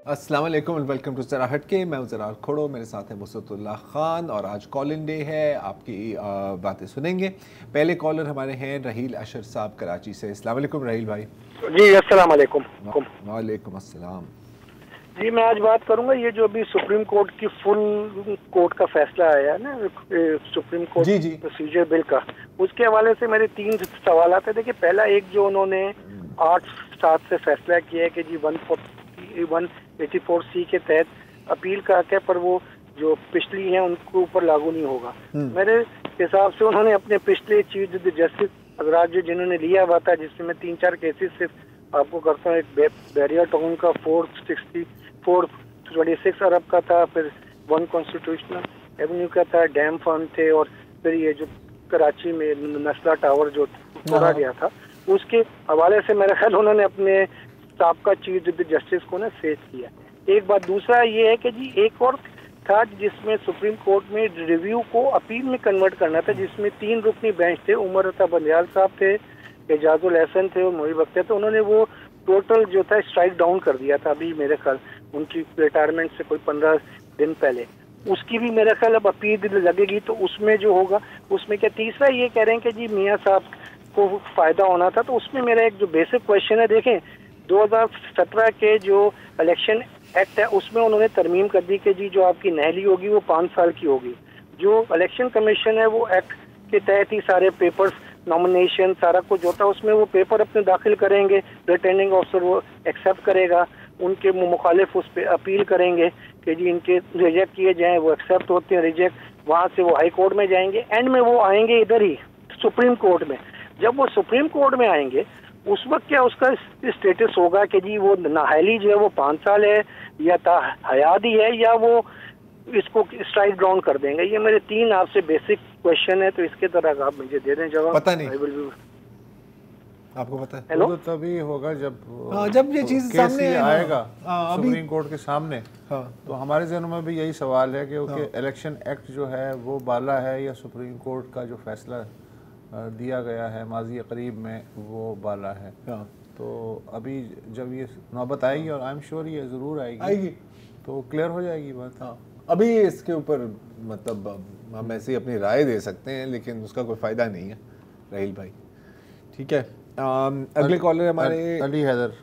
अस्सलाम वालेकुम and welcome to ज़रा हटके। मैं ज़रा खोड़ो, मेरे साथ है मुसद्दुल्लाह खान और आज कॉल इन डे है। आपकी बातें सुनेंगे। पहले कॉलर हमारे हैं रहील अशर साहब कराची से। अस्सलाम वालेकुम रहील भाई। जी अस्सलाम वालेकुम। वालेकुम अस्सलाम। जी मैं आज बात करूंगा ये जो अभी सुप्रीम कोर्ट की फुल कोर्ट का फैसला आया है ना, सुप्रीम कोर्ट जी जी प्रोसीजर बिल का, उसके हवाले से मेरे 3 सवाल आते। देखिए, पहला एक जो उन्होंने 8/7 से फैसला किया है कि जी 184C के तहत अपील का हक है, पर वो जो पिछली हैं उनके ऊपर लागू नहीं होगा। मेरे हिसाब से उन्होंने अपने पिछले चीफ जस्टिस अगराज जिन्होंने लिया हुआ था, जिसमें 3-4 केसेस सिर्फ आपको करता हूँ, एक बैरियर टाउन का 426 अरब का था, फिर 1 कॉन्स्टिट्यूशनल एवेन्यू का था, डैम फंड थे, और फिर ये जो कराची में नस्ला टावर जो तोड़ा गया था, उसके हवाले से मेरा ख्याल उन्होंने अपने साबका चीफ जस्टिस को ना फेस किया। एक बात। दूसरा ये है कि जी एक और था जिसमें सुप्रीम कोर्ट में रिव्यू को अपील में कन्वर्ट करना था, जिसमें 3 रुकनी बेंच थे, उमर अता बंदयाल साहब थे, एजाजुल एहसन थे और मोहिब अख्तर थे। उन्होंने वो टोटल जो था स्ट्राइक डाउन कर दिया था अभी मेरे ख्याल उनकी रिटायरमेंट से कोई 15 दिन पहले। उसकी भी मेरे ख्याल अब अपील लगेगी, तो उसमें जो होगा उसमें क्या। तीसरा ये कह रहे हैं कि जी मियाँ साहब को फायदा होना था, तो उसमें मेरा एक जो बेसिक क्वेश्चन है, देखें 2017 के जो इलेक्शन एक्ट है उसमें उन्होंने तरमीम कर दी कि जी जो आपकी नहली होगी वो 5 साल की होगी। जो इलेक्शन कमीशन है वो एक्ट के तहत ही सारे पेपर्स, नॉमिनेशन, सारा कुछ होता है, उसमें वो पेपर अपने दाखिल करेंगे, रिटर्निंग ऑफिसर वो एक्सेप्ट करेगा, उनके मुखालिफ उस पर अपील करेंगे कि जी इनके रिजेक्ट किए जाएं, वो एक्सेप्ट होते हैं, रिजेक्ट, वहाँ से वो हाई कोर्ट में जाएंगे, एंड में वो आएंगे इधर ही सुप्रीम कोर्ट में। जब वो सुप्रीम कोर्ट में आएंगे उस वक्त क्या उसका स्टेटस होगा कि जी वो नाहली जो है वो 5 साल है या हयादी है, या वो इसको स्ट्राइक डाउन कर देंगे। ये मेरे 3 आपसे बेसिक क्वेश्चन है, तो इसके तरह आप मुझे दे दें जवाब। पता नहीं, आपको पता है? हेलो, तो तभी होगा जब ये चीज सामने आएगा सुप्रीम कोर्ट के सामने। तो हमारे जहनों में भी यही सवाल है कि इलेक्शन एक्ट जो है वो बाला है या सुप्रीम कोर्ट का जो फैसला दिया गया है माजी करीब में वो बाला है। तो अभी जब ये नौबत आएगी, और आई एम श्योर ये ज़रूर आएगी, तो क्लियर हो जाएगी बात। अभी इसके ऊपर मतलब हम ऐसे ही अपनी राय दे सकते हैं, लेकिन उसका कोई फ़ायदा नहीं है रहील भाई। ठीक है, अगले कॉलर हमारे अली हैदर।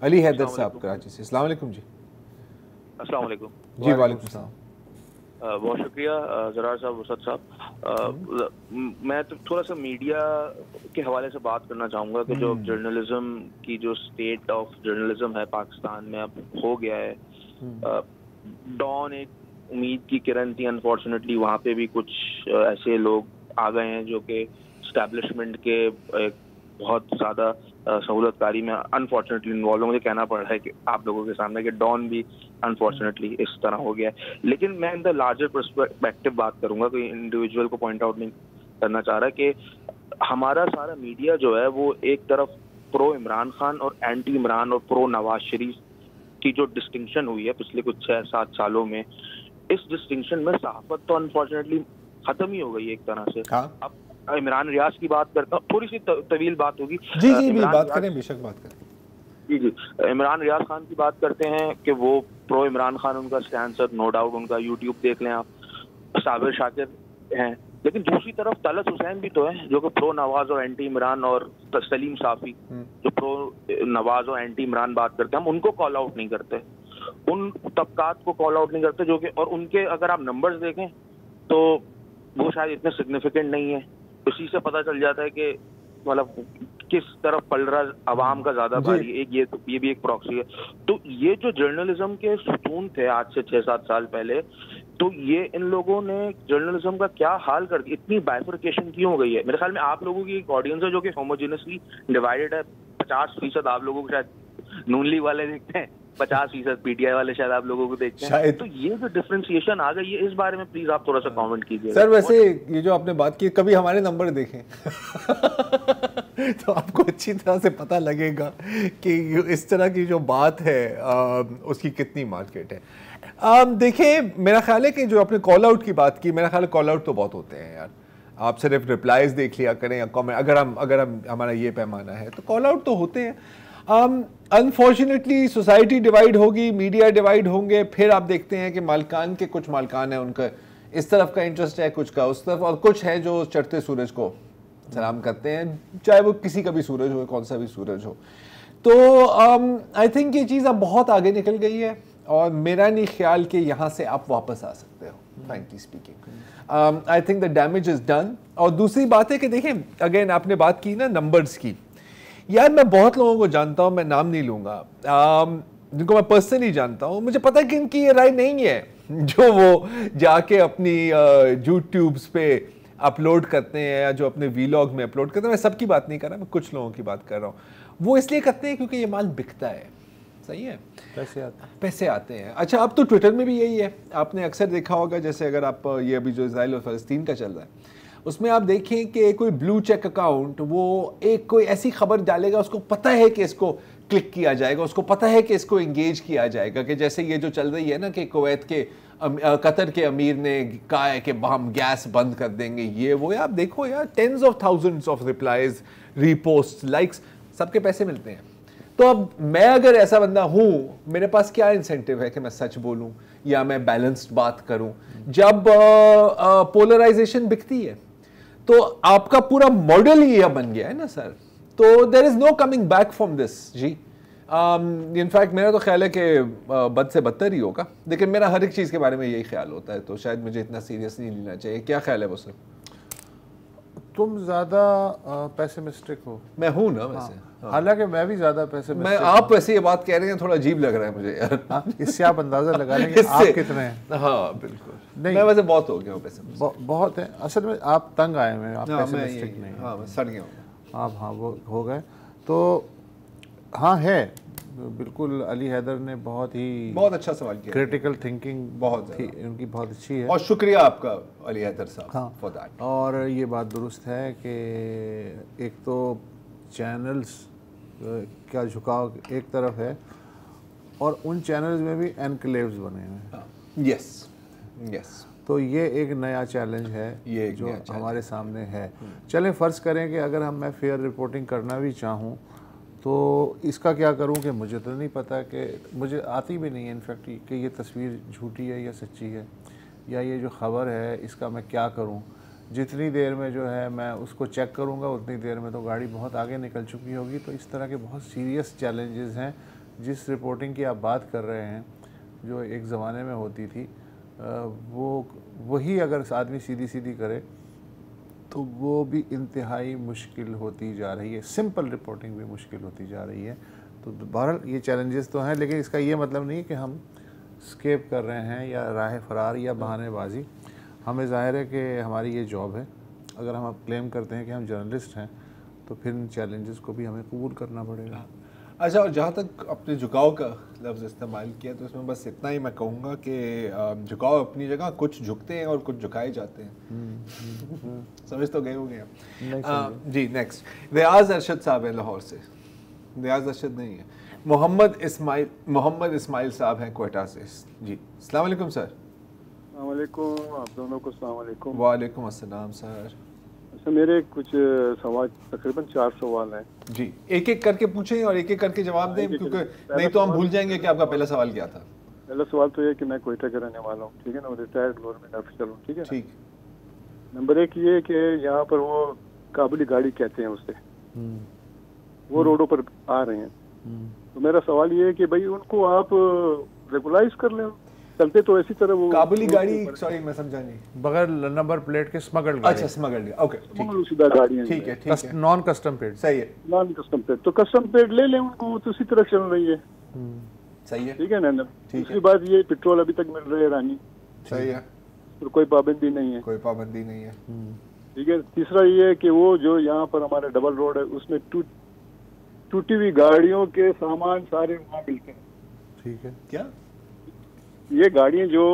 अली हैदर साहब कराची से। अस्सलाम वालेकुम जी। अस्सलाम वालेकुम जी। वालेकुम सलाम। बहुत शुक्रिया ज़रार साहब, वसत साहब। मैं तो थोड़ा सा मीडिया के हवाले से बात करना चाहूँगा कि जो जर्नलिज्म की जो स्टेट ऑफ जर्नलिज्म है पाकिस्तान में अब हो गया है। डॉन एक उम्मीद की किरण थी, अनफॉर्चुनेटली वहाँ पे भी कुछ ऐसे लोग आ गए हैं जो कि स्टैब्लिशमेंट के बहुत ज़्यादा सहूलतकारी में अनफॉर्चुनेटली इन्वॉल्व। मुझे कहना पड़ रहा है कि आप लोगों के सामने कि डॉन भी अनफॉर्चुनेटली इस तरह हो गया है। लेकिन मैं इन द लार्जर पर्सपेक्टिव बात करूंगा, कोई इंडिविजुअल को पॉइंट आउट नहीं करना चाह रहा, कि हमारा सारा मीडिया जो है वो एक तरफ प्रो इमरान खान और एंटी इमरान और प्रो नवाज शरीफ की जो डिस्टिंक्शन हुई है पिछले कुछ 6-7 सालों में, इस डिस्टिंक्शन में सहाफत तो अनफॉर्चुनेटली खत्म ही हो गई एक तरह से। अब इमरान रियाज की बात करता हूँ, थोड़ी सी तवील बात होगी। जी बात करें, बेशक बात करें। जी। इमरान रियाज खान की बात करते हैं कि वो प्रो इमरान खान उनका स्टैंड है, नो डाउट। उनका यूट्यूब देख लें आप, साबिर शाकिर हैं। लेकिन दूसरी तरफ तलत हुसैन भी तो है जो कि प्रो नवाज और एंटी इमरान, और सलीम साफी जो प्रो नवाज और एंटी इमरान बात करते हैं। हम उनको कॉल आउट नहीं करते, उन तबकात को कॉल आउट नहीं करते जो कि, और उनके अगर आप नंबर्स देखें तो वो शायद इतने सिग्निफिकेंट नहीं है। उसी से पता चल जाता है कि मतलब किस तरफ पल रहा अवाम का ज्यादा भारी। एक ये भी एक प्रॉक्सी है। तो ये जो जर्नलिज्म के सुतून थे आज से 6-7 साल पहले, तो ये इन लोगों ने जर्नलिज्म का क्या हाल कर दिया। इतनी बाइफरकेशन क्यों हो गई है? मेरे ख्याल में आप लोगों की एक ऑडियंस है जो कि होमोजेनसली डिवाइडेड है। 50% आप लोगों को शायद नूनली वाले देखते हैं, 50% पीटीआई वाले शायद आप लोगों को देखते हैं। तो ये जो डिफरेंशिएशन आ गई है, इस बारे में प्लीज आप थोड़ा सा कमेंट कीजिए सर। वैसे ये जो आपने बात की, कभी हमारे नंबर देखें तो आपको अच्छी तरह से पता लगेगा कि इस तरह की जो बात है उसकी कितनी मार्केट है। देखें, मेरा ख्याल है कि जो आपने कॉल आउट की बात की, मेरा ख्याल है कॉल आउट तो बहुत होते हैं यार। आप सिर्फ रिप्लाईज देख लिया करें या कमेंट, अगर हम हमारा ये पैमाना है तो कॉल आउट तो होते हैं। अनफॉर्चुनेटली सोसाइटी डिवाइड होगी, मीडिया डिवाइड होंगे, फिर आप देखते हैं कि मालकान के कुछ मालकान है, उनका इस तरफ का इंटरेस्ट है, कुछ का उस तरफ, और कुछ है जो चढ़ते सूरज को सलाम करते हैं, चाहे वो किसी का भी सूरज हो, कौन सा भी सूरज हो। तो आई थिंक ये चीज़ अब बहुत आगे निकल गई है और मेरा नहीं ख्याल कि यहाँ से आप वापस आ सकते हो, frankly speaking. I think the damage is done. और दूसरी बात है कि देखें, अगेन आपने बात की ना नंबर्स की, यार मैं बहुत लोगों को जानता हूँ, मैं नाम नहीं लूँगा, जिनको मैं पर्सनली जानता हूँ, मुझे पता है कि इनकी ये राय नहीं है जो वो जाके अपनी यूट्यूब्स पे अपलोड करते हैं या जो अपने वीलॉग में अपलोड करते हैं। मैं सबकी बात नहीं कर रहा, मैं कुछ लोगों की बात कर रहा हूँ। वो इसलिए करते हैं क्योंकि ये माल बिकता है, सही है, पैसे आते हैं। अच्छा, अब तो ट्विटर में भी यही है, आपने अक्सर देखा होगा, जैसे अगर आप ये अभी जो इजराइल और फ़लस्तीन का चल रहा है उसमें आप देखें कि कोई ब्लू चेक अकाउंट वो एक कोई ऐसी खबर डालेगा, उसको पता है कि इसको क्लिक किया जाएगा, उसको पता है कि इसको एंगेज किया जाएगा, कि जैसे ये जो चल रही है ना कि कुवैत के कतर के अमीर ने कहा है कि हम गैस बंद कर देंगे, ये वो, यार देखो यार, tens of thousands of replies, repost, likes, सबके पैसे मिलते हैं। तो अब मैं अगर ऐसा बंदा हूँ, मेरे पास क्या इंसेंटिव है कि मैं सच बोलूँ या मैं बैलेंस्ड बात करूँ? जब पोलराइजेशन बिकती है तो आपका पूरा मॉडल ही यह बन गया है ना सर, तो there is no coming back from this जी। इनफैक्ट मेरा तो ख्याल है कि बद से बदतर ही होगा, लेकिन मेरा हर एक चीज़ के बारे में यही ख्याल होता है, तो शायद मुझे इतना सीरियस नहीं लेना चाहिए। क्या ख्याल है वो सर? तुम ज़्यादा पैसिमिस्टिक हो। मैं हूँ ना वैसे, हाँ। हालांकि मैं भी ज़्यादा पैसिमिस्टिक। मैं आप वैसे ये बात कह रहे हैं, थोड़ा अजीब लग रहा है मुझे यार। हाँ, इससे आप अंदाज़ा लगा लेंगे आप कितने हैं। हाँ बिल्कुल, नहीं मैं वैसे बहुत हो गया हूँ पैसिमिस्टिक, बहुत है असल में। आप तंग आए हुए हैं, आप पैसिमिस्टिक नहीं। हाँ मैं सड़ गया हूँ आप, हाँ वो हो गए तो हाँ है बिल्कुल। अली हैदर ने बहुत अच्छा सवाल किया, क्रिटिकल थिंकिंग बहुत थी उनकी, बहुत अच्छी है, और शुक्रिया आपका अली हैदर साहब। हाँ, फॉर दैट। और ये बात दुरुस्त है कि एक तो चैनल्स का झुकाव एक तरफ है और उन चैनल्स में भी एनक्लेव्स बने हुए हैं। यस यस, तो ये एक नया चैलेंज है, ये जो हमारे सामने है। चलें फ़र्ज़ करें कि अगर मैं फेयर रिपोर्टिंग करना भी चाहूँ तो इसका क्या करूं कि मुझे तो नहीं पता, कि मुझे आती भी नहीं है इनफैक्ट कि ये तस्वीर झूठी है या सच्ची है, या ये जो ख़बर है इसका मैं क्या करूं। जितनी देर में जो है मैं उसको चेक करूंगा उतनी देर में तो गाड़ी बहुत आगे निकल चुकी होगी। तो इस तरह के बहुत सीरियस चैलेंजेस हैं। जिस रिपोर्टिंग की आप बात कर रहे हैं जो एक ज़माने में होती थी, वही अगर आदमी सीधी सीधी करे तो वो भी इंतहाई मुश्किल होती जा रही है। सिंपल रिपोर्टिंग भी मुश्किल होती जा रही है। तो बहरहाल ये चैलेंजेस तो हैं, लेकिन इसका ये मतलब नहीं कि हम स्केप कर रहे हैं या राह फरार या बहानेबाजी। हमें ज़ाहिर है कि हमारी ये जॉब है। अगर हम क्लेम करते हैं कि हम जर्नलिस्ट हैं तो फिर इन चैलेंजेस को भी हमें कबूल करना पड़ेगा। अच्छा, और जहाँ तक अपने झुकाव का लफ्ज़ इस्तेमाल किया तो इसमें बस इतना ही मैं कहूँगा कि झुकाव अपनी जगह, कुछ झुकते हैं और कुछ झुकाए जाते हैं। समझ तो गए होंगे आप। जी नेक्स्ट, रियाज अरशद साहब है लाहौर से। रियाज अरशद नहीं है, मोहम्मद इस्माइल साहब हैं क्वेटा से। जी अस्सलाम वालेकुम सर। अस्सलाम वालेकुम, आप दोनों को अस्सलाम वालेकुम। वालेकुम अस्सलाम सर। अच्छा, मेरे कुछ सवाल, तकरीबन 4 सवाल हैं। जी, एक एक करके पूछें और एक एक करके जवाब दें, क्योंकि नहीं तो हम भूल जाएंगे कि आपका पहला सवाल क्या था। पहला सवाल तो ये कि मैं कोयटा का रहने वाला हूँ, ठीक है ना, रिटायर्ड गवर्नमेंट ऑफिसर हूँ, ठीक है। ठीक। नंबर एक ये कि यहाँ पर वो काबुली गाड़ी कहते हैं उसे, वो रोडों पर आ रहे हैं। तो मेरा सवाल ये है कि भाई उनको आप रेगुलाइज कर लें, चलते तो ऐसी तरह वो काबुली गाड़ी, सॉरी मैं समझा नहीं, बगैर नंबर प्लेट के स्मगल गाड़ी। अच्छा स्मगल, ओके सीधा गाड़ियाँ, ठीक है ठीक है, नॉन कस्टम पेड, सही है, नॉन कस्टम पेड। तो कस्टम पेड ले लें उनको, तो उसी तरह चल रही है, सही है, ठीक है ना। दूसरी बात ये, पेट्रोल अभी तक मिल रही है रानी, सही है, तो कोई पाबंदी नहीं है, कोई पाबंदी नहीं है, ठीक है। तीसरा ये है कि वो जो यहाँ पर हमारे डबल रोड है उसमें टूटी हुई गाड़ियों के सामान सारे वहाँ मिलते हैं, ठीक है। क्या ये गाड़ियाँ जो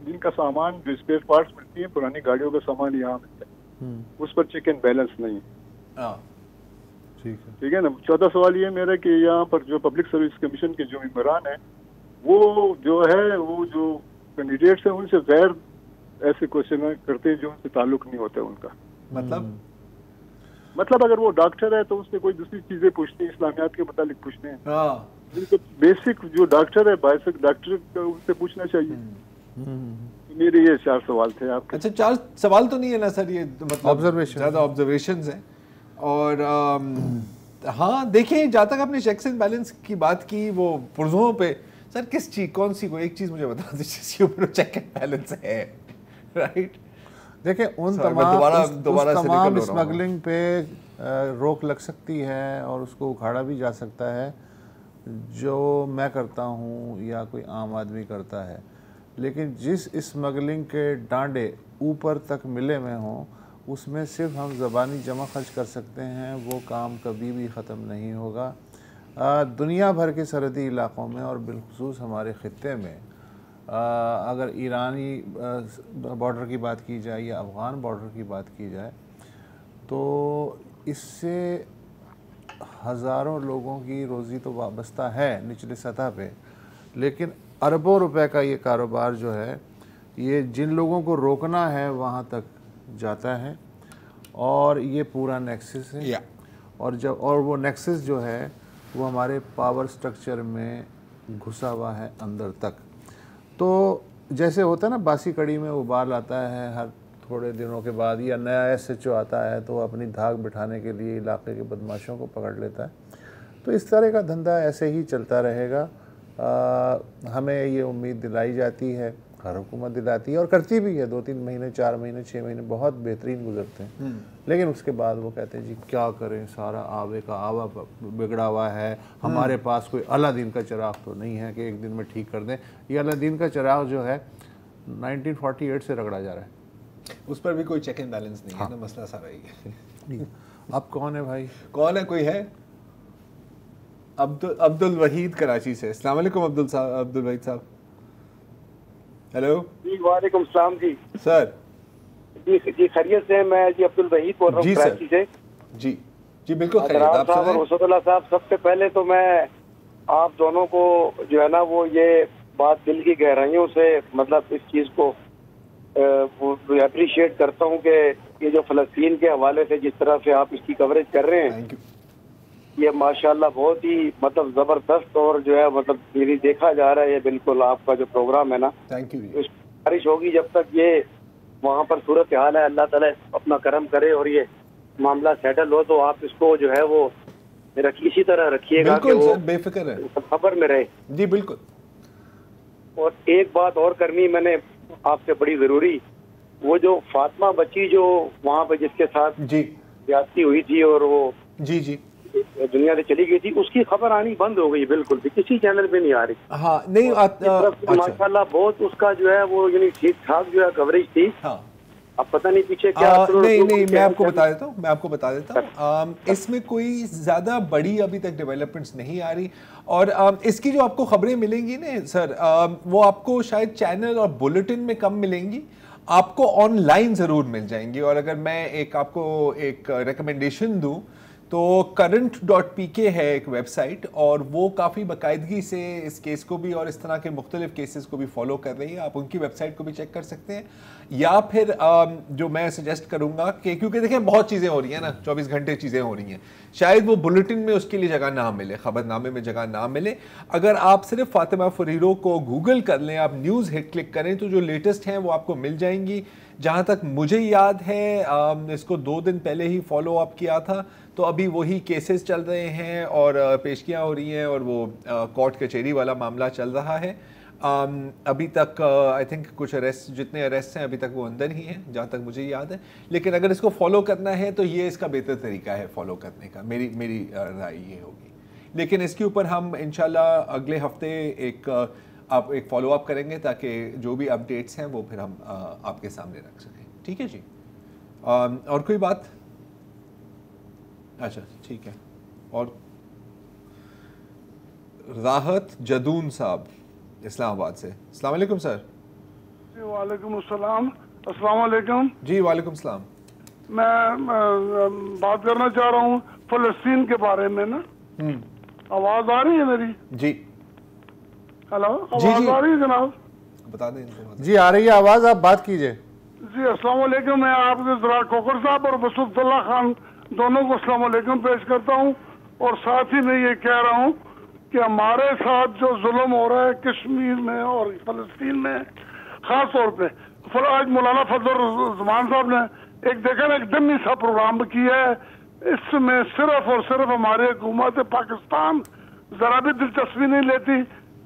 जिनका सामान, जो स्पेयर पार्ट्स मिलती हैं, पुरानी गाड़ियों का सामान यहाँ मिलता है, उस पर चेक एंड बैलेंस नहीं है, ठीक है ना। चौथा सवाल ये मेरा कि यहाँ पर जो पब्लिक सर्विस कमीशन के जो मेंबरान है, वो जो है, वो जो कैंडिडेट्स हैं उनसे गैर ऐसे क्वेश्चन करते हैं जो उनसे ताल्लुक नहीं होता है उनका, मतलब मतलब अगर वो डॉक्टर है तो उससे कोई दूसरी चीजें पूछते हैं, इस्लामियात के मुतालिक पूछते हैं। जिनको बेसिक जो डॉक्टर है, बेसिक डॉक्टर उससे पूछना चाहिए। मेरे ये 4 सवाल थे आपके। अच्छा, 4 सवाल तो नहीं है ना सर, ये मतलब ऑब्जर्वेशन, ज़्यादा ऑब्जर्वेशंस हैं। और हाँ देखिए, जहाँ तक आपने चेक्स एंड बैलेंस की बात की, वो पुर्जों पे सर किस चीज़, कौन सी कोई एक चीज़ मुझे बता दीजिए जिसके ऊपर चेक एंड बैलेंस है, राइट? देखिए उन तमाम स्मगलिंग पे रोक लग सकती है और उसको उखाड़ा भी जा सकता है, जो मैं करता हूँ या कोई आम आदमी करता है। लेकिन जिस स्मगलिंग के डांडे ऊपर तक मिले हुए हों, उसमें सिर्फ हम ज़बानी जमा खर्च कर सकते हैं, वो काम कभी भी ख़त्म नहीं होगा। दुनिया भर के सरहदी इलाक़ों में और बिलखुसूस हमारे ख़ित्ते में अगर ईरानी बॉर्डर की बात की जाए या अफ़गान बॉर्डर की बात की जाए, तो इससे हज़ारों लोगों की रोज़ी तो वाबस्ता है निचली सतह पे, लेकिन अरबों रुपए का ये कारोबार जो है, ये जिन लोगों को रोकना है वहाँ तक जाता है और ये पूरा नेक्सस है। और वो नेक्सस जो है वो हमारे पावर स्ट्रक्चर में घुसा हुआ है अंदर तक। तो जैसे होता है ना, बासी कड़ी में उबाल आता है हर थोड़े दिनों के बाद, या नया SHO आता है तो अपनी धाक बिठाने के लिए इलाके के बदमाशों को पकड़ लेता है। तो इस तरह का धंधा ऐसे ही चलता रहेगा। हमें ये उम्मीद दिलाई जाती है, हर हुकूमत दिलाती है और करती भी है, 2-3 महीने, 4 महीने, 6 महीने बहुत बेहतरीन गुजरते हैं। लेकिन उसके बाद वो कहते हैं जी क्या करें, सारा आवे का आवा बिगड़ा हुआ है, हमारे पास कोई अलादीन का चिराग तो नहीं है कि एक दिन में ठीक कर दें। ये अलादीन का चिराग जो है 1948 से रगड़ा जा रहा है, उस पर भी कोई चेक एंड बैलेंस नहीं है ना, मसला सारा ही है। अब कौन है भाई, कौन है, कोई है? अब्दुल वहीद कराची से। अस्सलाम वालेकुम अब्दुल वहीद साहब। हेलो जी, वालेकुम सलाम जी। सर जी खैरियत से? मैं जी अब्दुल वहीद बोल रहा हूँ कराची से। जी बिल्कुल खैरियत। आप साहब और उसदुल्ला साहब, सबसे पहले तो मैं आप दोनों को जो है ना वो ये बात दिल की गहराइयों से मतलब इस चीज़ को अप्रिशिएट करता हूँ कि ये जो फ़लस्तीन के हवाले से जिस तरह से आप इसकी कवरेज कर रहे हैं, ये माशाल्लाह बहुत ही मतलब ज़बरदस्त और जो है मतलब मेरी देखा जा रहा है ये बिल्कुल आपका जो प्रोग्राम है ना, थैंक यू। बारिश होगी जब तक ये वहाँ पर सूरत हाल है, अल्लाह ताला अपना करम करे और ये मामला सेटल हो, तो आप इसको जो है वो इसी तरह रखिएगा कि वो बेफिक्र है, खबर में रहे। जी बिल्कुल। और एक बात और करनी मैंने आपसे बड़ी जरूरी, वो जो फातिमा बच्ची जो वहाँ पे जिसके साथ जी ज्यादती हुई थी और वो जी दुनिया से चली गई थी, उसकी खबर आनी बंद हो गई, बिल्कुल भी किसी चैनल पे नहीं आ रही। हाँ नहीं माशाल्लाह बहुत उसका जो है वो यानी ठीक ठाक जो है कवरेज थी। हाँ अब पता नहीं पीछे क्या नहीं मैं आपको बता देता हूँ इसमें कोई ज़्यादा बड़ी अभी तक डेवलपमेंट्स नहीं आ रही। और इसकी जो आपको खबरें मिलेंगी ना सर, वो आपको शायद चैनल और बुलेटिन में कम मिलेंगी, आपको ऑनलाइन ज़रूर मिल जाएंगी। और अगर मैं आपको एक रिकमेंडेशन दूँ तो current.pk है एक वेबसाइट, और वो काफ़ी बाकायदगी से इस केस को भी और इस तरह के मुख्तलिफ केसेस को भी फॉलो कर रही है। आप उनकी वेबसाइट को भी चेक कर सकते हैं, या फिर जो मैं सजेस्ट करूंगा कि क्योंकि देखें बहुत चीज़ें हो रही हैं ना, 24 घंटे चीज़ें हो रही हैं, शायद वो बुलेटिन में उसके लिए जगह ना मिले, खबरनामे में जगह ना मिले। अगर आप सिर्फ फातिमा फरीरो को गूगल कर लें, आप न्यूज़ हिट क्लिक करें, तो जो लेटेस्ट हैं वो आपको मिल जाएंगी। जहाँ तक मुझे याद है इसको 2 दिन पहले ही फॉलो अप किया था, तो अभी वही केसेस चल रहे हैं और पेशकियाँ हो रही हैं और वो कोर्ट कचहरी वाला मामला चल रहा है। अभी तक आई थिंक कुछ जितने अरेस्ट हैं अभी तक वो अंदर ही हैं जहाँ तक मुझे याद है। लेकिन अगर इसको फॉलो करना है तो ये इसका बेहतर तरीका है फॉलो करने का, मेरी राय ये होगी। लेकिन इसके ऊपर हम इंशाल्लाह अगले हफ्ते आप एक फॉलो अप करेंगे ताकि जो भी अपडेट्स हैं वो फिर हम आपके सामने रख सकें। ठीक है जी। और कोई बात? अच्छा ठीक है। और राहत जदून साहब इस्लामाबाद से। अस्सलाम वालेकुम सर। वालेकुम अस्सलाम। अस्सलाम वालेकुम। जी वालेकुम सलाम। मैं बात करना चाह रहा हूँ फलस्तीन के बारे में ना। आवाज आ रही है मेरी? जी। हेलो, आवाज आ रही है जनाब? बता दें इनको। जी आ रही है आवाज, आप बात कीजिए। जी अस्सलाम वालेकुम। मैं आपके जरा कोकर साहब और मसूदुल्लाह खान दोनों को अस्सलाम वालेकुम पेश करता हूँ। और साथ ही मैं ये कह रहा हूँ कि हमारे साथ जो जुल्म हो रहा है कश्मीर में और फलस्तीन में खास तौर पे, आज मौलाना फजल-उर-रहमान साहब ने एक देखा ना एक दमी सा प्रोग्राम किया है, इसमें सिर्फ और सिर्फ हमारी हुकूमत पाकिस्तान जरा भी दिलचस्पी नहीं लेती।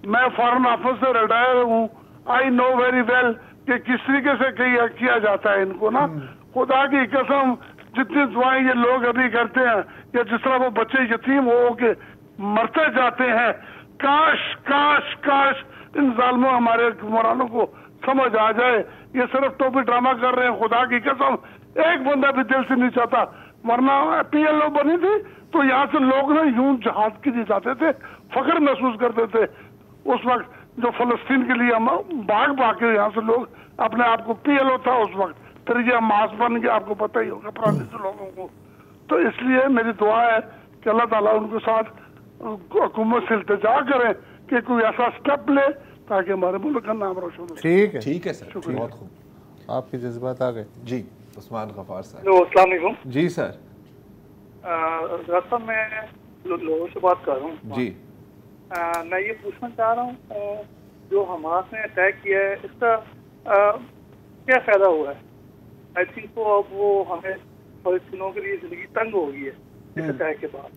मैं फॉरेन ऑफिस से रिटायर हूँ, आई नो वेरी वेल कि किस तरीके से किया जाता है इनको ना। खुदा की कसम जितनी दुआएं ये लोग अभी करते हैं या जिस तरह वो बच्चे यतीम हो के मरते जाते हैं, काश काश काश इन जालिमों हमारे हुक्मरानों को समझ आ जाए ये सिर्फ टोपी ड्रामा कर रहे हैं। खुदा की कसम एक बंदा भी दिल से नहीं चाहता, वरना PLO बनी थी तो यहाँ से लोग ना यूं जहाज के लिए जाते थे, फख्र महसूस करते थे। उस वक्त जो फलस्तीन के लिए हम भाग के यहाँ से लोग अपने आप को PLO था उस वक्त, फिर ये मास बन गया, आपको पता ही होगा पुराने से लोगों को। तो इसलिए मेरी दुआ है कि अल्लाह ताला उनके साथ हुकूमत से इल्तिजा करें कि कोई ऐसा स्टेप ले ताकि हमारे मुल्क का नाम रोशन हो। ठीक है सर, बहुत खूब, आपके जज्बात आ गए जी। उस्मान गफार साहब। अस्सलाम वालेकुम। जी सर। रास्ता मैं लोगों से बात कर रहा हूँ जी। मैं ये पूछना चाह रहा हूँ जो हमास ने अटैक किया है इसका क्या फायदा हुआ है? आई थिंक तो अब वो हमें फलस्तीनों के लिए जिंदगी तंग हो गई है इस अटैक के बाद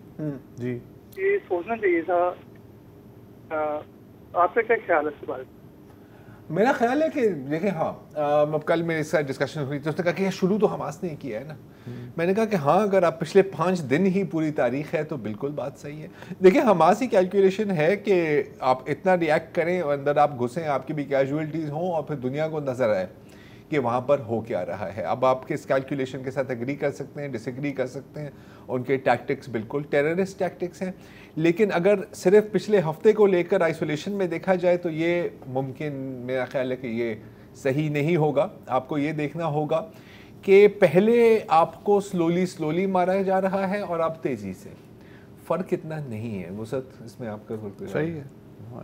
जी। ये सोचना चाहिए था। आपका क्या ख्याल है इसके बारे में? मेरा ख्याल है कि देखें, हाँ अब कल मेरे साथ डिस्कशन हुई तो उसने कहा कि शुरू तो हमास ने किया है ना। मैंने कहा कि हाँ, अगर आप पिछले 5 दिन ही पूरी तारीख है तो बिल्कुल बात सही है। देखिए, हमास ही कैलकुलेशन है कि आप इतना रिएक्ट करें और अंदर आप घुसें, आपकी भी कैजुअलिटीज़ हों और फिर दुनिया को नजर आए कि वहाँ पर हो क्या रहा है। अब आप इस कैलकुलेशन के साथ एग्री कर सकते हैं, डिसएग्री कर सकते हैं, उनके टैक्टिक्स बिल्कुल टेररिस्ट टैक्टिक्स हैं। लेकिन अगर सिर्फ पिछले हफ्ते को लेकर आइसोलेशन में देखा जाए तो ये मुमकिन, मेरा ख्याल है कि ये सही नहीं होगा। आपको ये देखना होगा कि पहले आपको स्लोली मारा जा रहा है और अब तेज़ी से, फ़र्क इतना नहीं है। वुसअत इसमें आपका सही है,